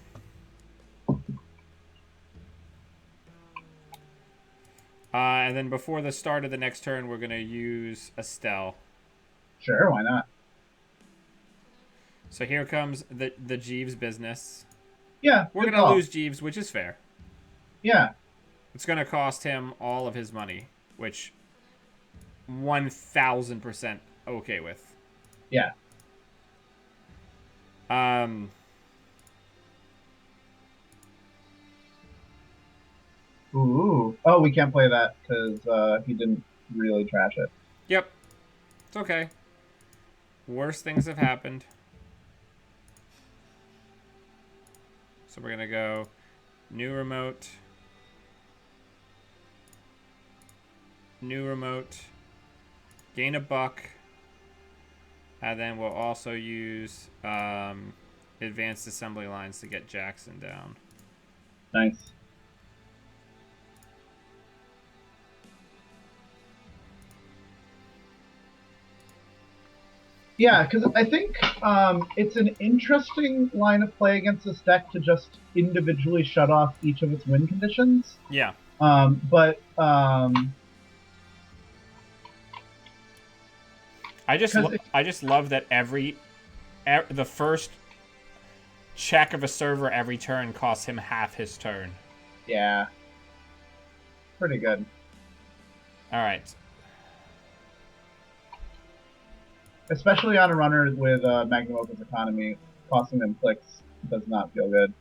then before the start of the next turn, we're going to use Estelle. Sure, why not? So here comes the Jeeves business. Yeah, We're good going to call. lose Jeeves, which is fair. Yeah. It's going to cost him all of his money, which 1,000% okay with. Yeah. Ooh. Oh, we can't play that because he didn't really trash it. Yep. It's okay. Worse things have happened. So we're going to go new remote. New remote. Gain a buck. And then we'll also use advanced assembly lines to get Jackson down. Nice. Yeah, because I think it's an interesting line of play against this deck to just individually shut off each of its win conditions. Yeah. But I just love that the first check of a server every turn costs him half his turn. Yeah. Pretty good. All right. Especially on a runner with Magnum Opus economy, costing them clicks does not feel good.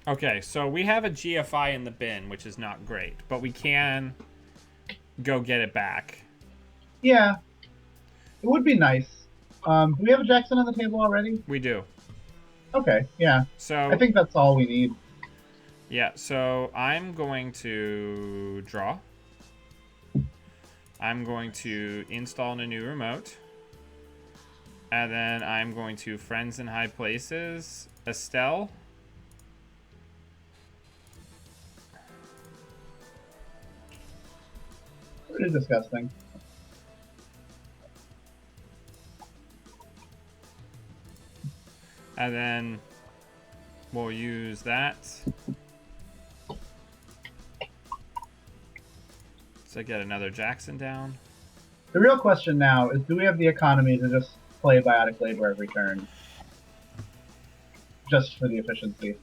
Okay, so we have a GFI in the bin, which is not great, but we can go get it back. Yeah. It would be nice. Do we have a Jackson on the table already? We do. Okay, yeah. So I think that's all we need. yeah, so I'm going to draw. I'm going to install a new remote. And then I'm going to Friends in High Places, Estelle. Pretty disgusting. And then we'll use that to get another Jackson down. The real question now is, do we have the economy to just play Biotic Labor every turn? Just for the efficiency.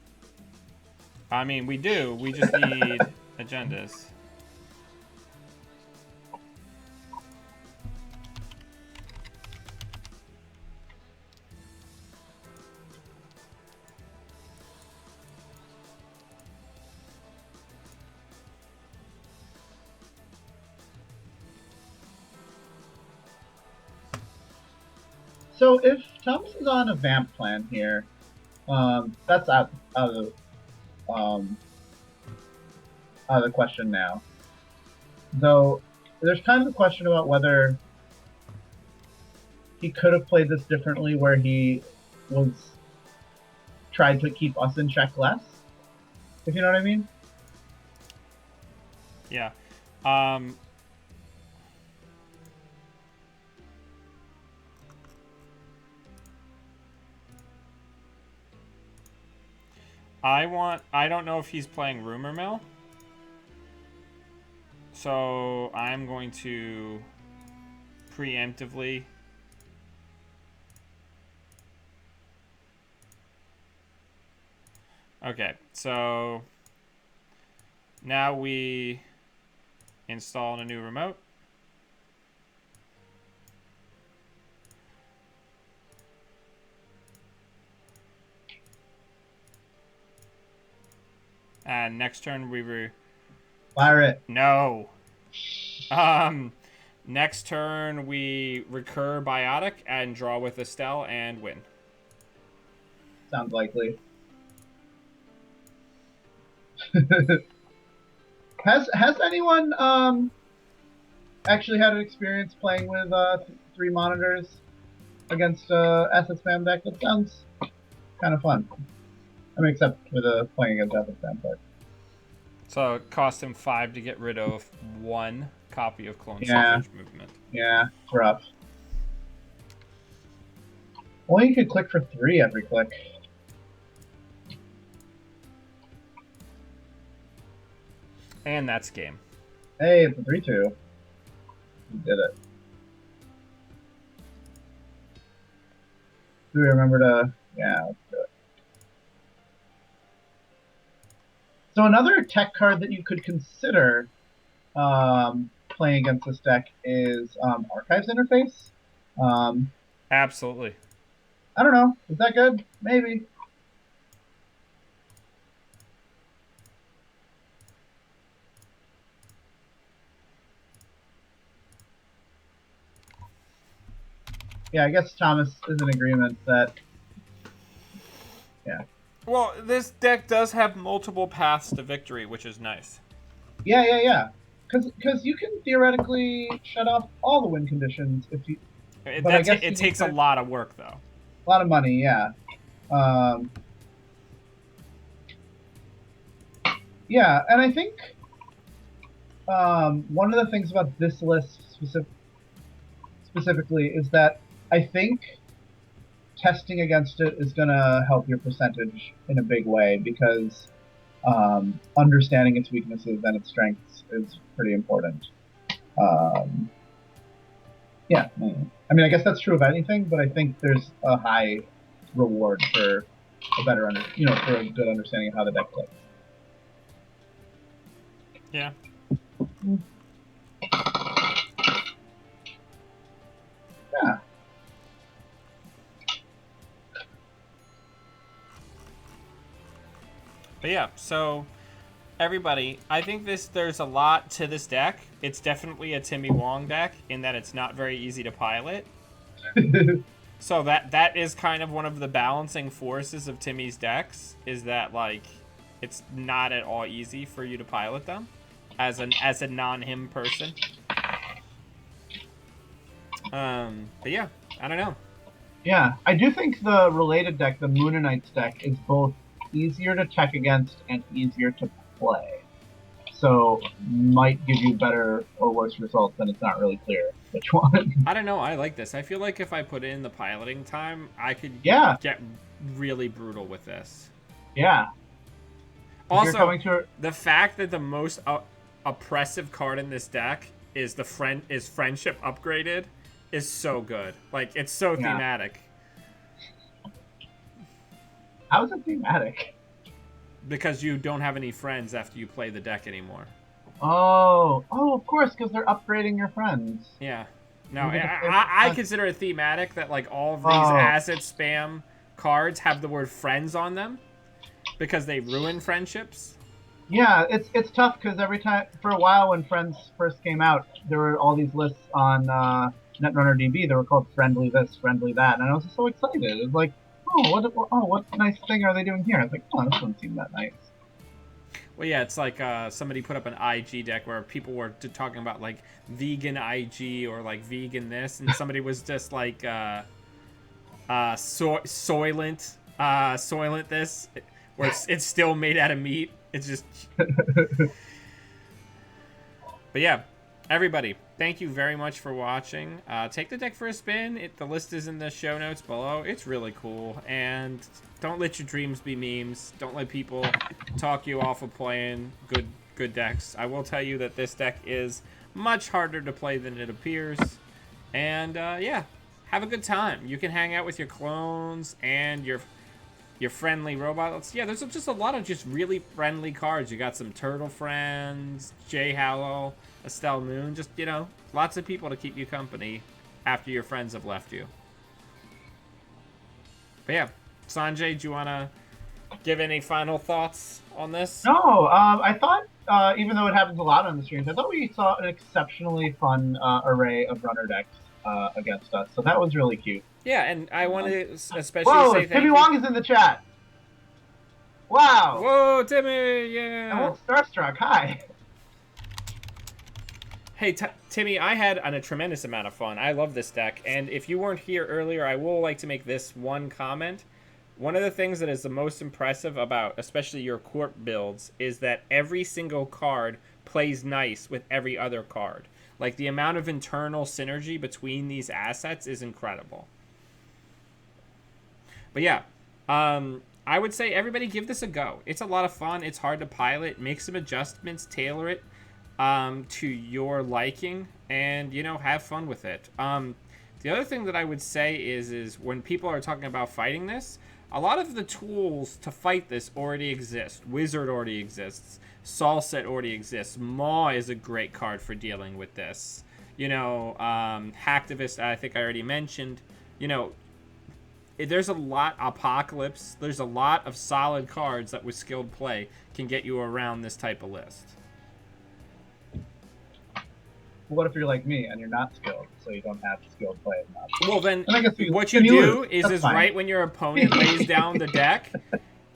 I mean, we do. We just need agendas. So if Thomas is on a vamp plan here, That's um, out of the question now. Though there's kind of a question about whether he could have played this differently, where he was tried to keep us in check less. If you know what I mean. Yeah. Um, I don't know if he's playing Rumor Mill. So I'm going to preemptively. Okay, so now we install a new remote. And next turn we Fire it. No. Um, next turn we recur Biotic and draw with Estelle and win. Sounds likely. Has anyone actually had an experience playing with three monitors against Asset Spam deck? That sounds kind of fun. I mean, except with playing against Asset Spam, but So it cost him 5 to get rid of 1 copy of Clone yeah, Savage Movement. yeah, it's rough. Only you could click for 3 every click. And that's game. Hey, it's a 3-2. You did it. Do we remember to... Yeah, let's do it. So another tech card that you could consider playing against this deck is Archives Interface. Absolutely. I don't know. Is that good? Maybe. Yeah, I guess Thomas is in agreement that... Yeah. Well, this deck does have multiple paths to victory, which is nice. Yeah. Because you can theoretically shut off all the win conditions if you... But I guess it takes a lot of work, though. A lot of money, yeah. Yeah, and I think one of the things about this list specifically is that I think testing against it is going to help your percentage in a big way, because understanding its weaknesses and its strengths is pretty important. Yeah, I mean, I guess that's true of anything, but I think there's a high reward for a better, for a good understanding of how the deck plays. Yeah. Yeah. But yeah, so everybody, I think there's a lot to this deck. It's definitely a Timmy Wong deck in that it's not very easy to pilot. So that is kind of one of the balancing forces of Timmy's decks, is that like it's not at all easy for you to pilot them as a non-him person. But yeah, I don't know. Yeah, I do think the related deck, the Moonanites deck, is both easier to tech against and easier to play. So might give you better or worse results, and it's not really clear which one. I don't know. I like this. I feel like if I put in the piloting time, I could get really brutal with this. Yeah. Also, the fact that the most oppressive card in this deck is friendship upgraded is so good. Like, it's so thematic. How is it thematic? Because you don't have any friends after you play the deck anymore. Oh, of course, because they're upgrading your friends. Yeah. No, I consider it thematic that like all of these asset spam cards have the word friends on them because they ruin friendships. Yeah, it's tough because every time, for a while when Friends first came out, there were all these lists on Netrunner DB that were called Friendly This, Friendly That, and I was just so excited. It was like, What nice thing are they doing here? I was like, oh, this doesn't seem that nice. Well, yeah, it's like somebody put up an IG deck where people were talking about like vegan IG or like vegan this, and somebody was just like soylent this, where it's still made out of meat. It's just, but yeah, everybody, thank you very much for watching. Take the deck for a spin. The list is in the show notes below. It's really cool, and don't let your dreams be memes. Don't let people talk you off of playing good decks. I will tell you that this deck is much harder to play than it appears, and yeah, have a good time. You can hang out with your clones and your friendly robots. Yeah, there's just a lot of just really friendly cards. You got some Turtle Friends, Jay Hallow, Estelle Moon. Just, lots of people to keep you company after your friends have left you. But yeah, Sanjay, do you want to give any final thoughts on this? No, I thought, even though it happens a lot on the streams, I thought we saw an exceptionally fun array of runner decks against us. So that was really cute. Yeah, and I want to especially say thank Timmy you. Wong is in the chat. Wow. Whoa, Timmy, yeah. I'm a little starstruck. Hi. Hey, Timmy, I had a tremendous amount of fun. I love this deck, and if you weren't here earlier, I will like to make this one comment. One of the things that is the most impressive about, especially your Corp builds, is that every single card plays nice with every other card. Like, the amount of internal synergy between these assets is incredible. But yeah, I would say everybody give this a go. It's a lot of fun. It's hard to pilot. Make some adjustments. Tailor it to your liking. And, have fun with it. The other thing that I would say is when people are talking about fighting this, a lot of the tools to fight this already exist. Wizard already exists. Solset already exists. Maw is a great card for dealing with this. Hacktivist, I think I already mentioned. There's a lot. Apocalypse. There's a lot of solid cards that with skilled play can get you around this type of list. What if you're like me and you're not skilled, so you don't have skilled play enough? Well, then what you do is right when your opponent lays down the deck,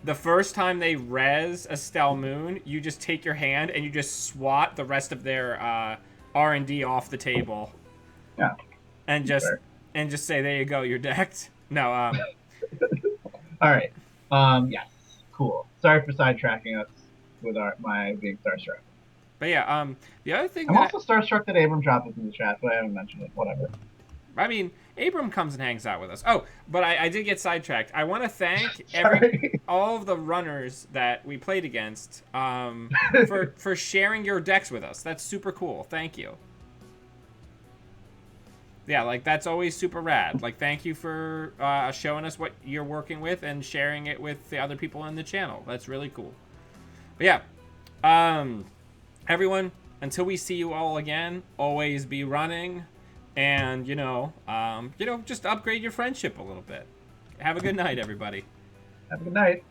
the first time they res Estelle Moon, you just take your hand and you just swat the rest of their R&D off the table. Yeah. And just say, there you go, you're decked. No. All right. Yes. Cool. Sorry for sidetracking us with my being starstruck. But yeah, the other thing I'm also starstruck that Abram dropped us in the chat, but I haven't mentioned it. Whatever. I mean, Abram comes and hangs out with us. Oh, but I did get sidetracked. I want to thank all of the runners that we played against for sharing your decks with us. That's super cool. Thank you. Yeah, like, that's always super rad. Like, thank you for showing us what you're working with and sharing it with the other people in the channel. That's really cool. But yeah, everyone, until we see you all again, always be running, and just upgrade your friendship a little bit. Have a good night, everybody. Have a good night.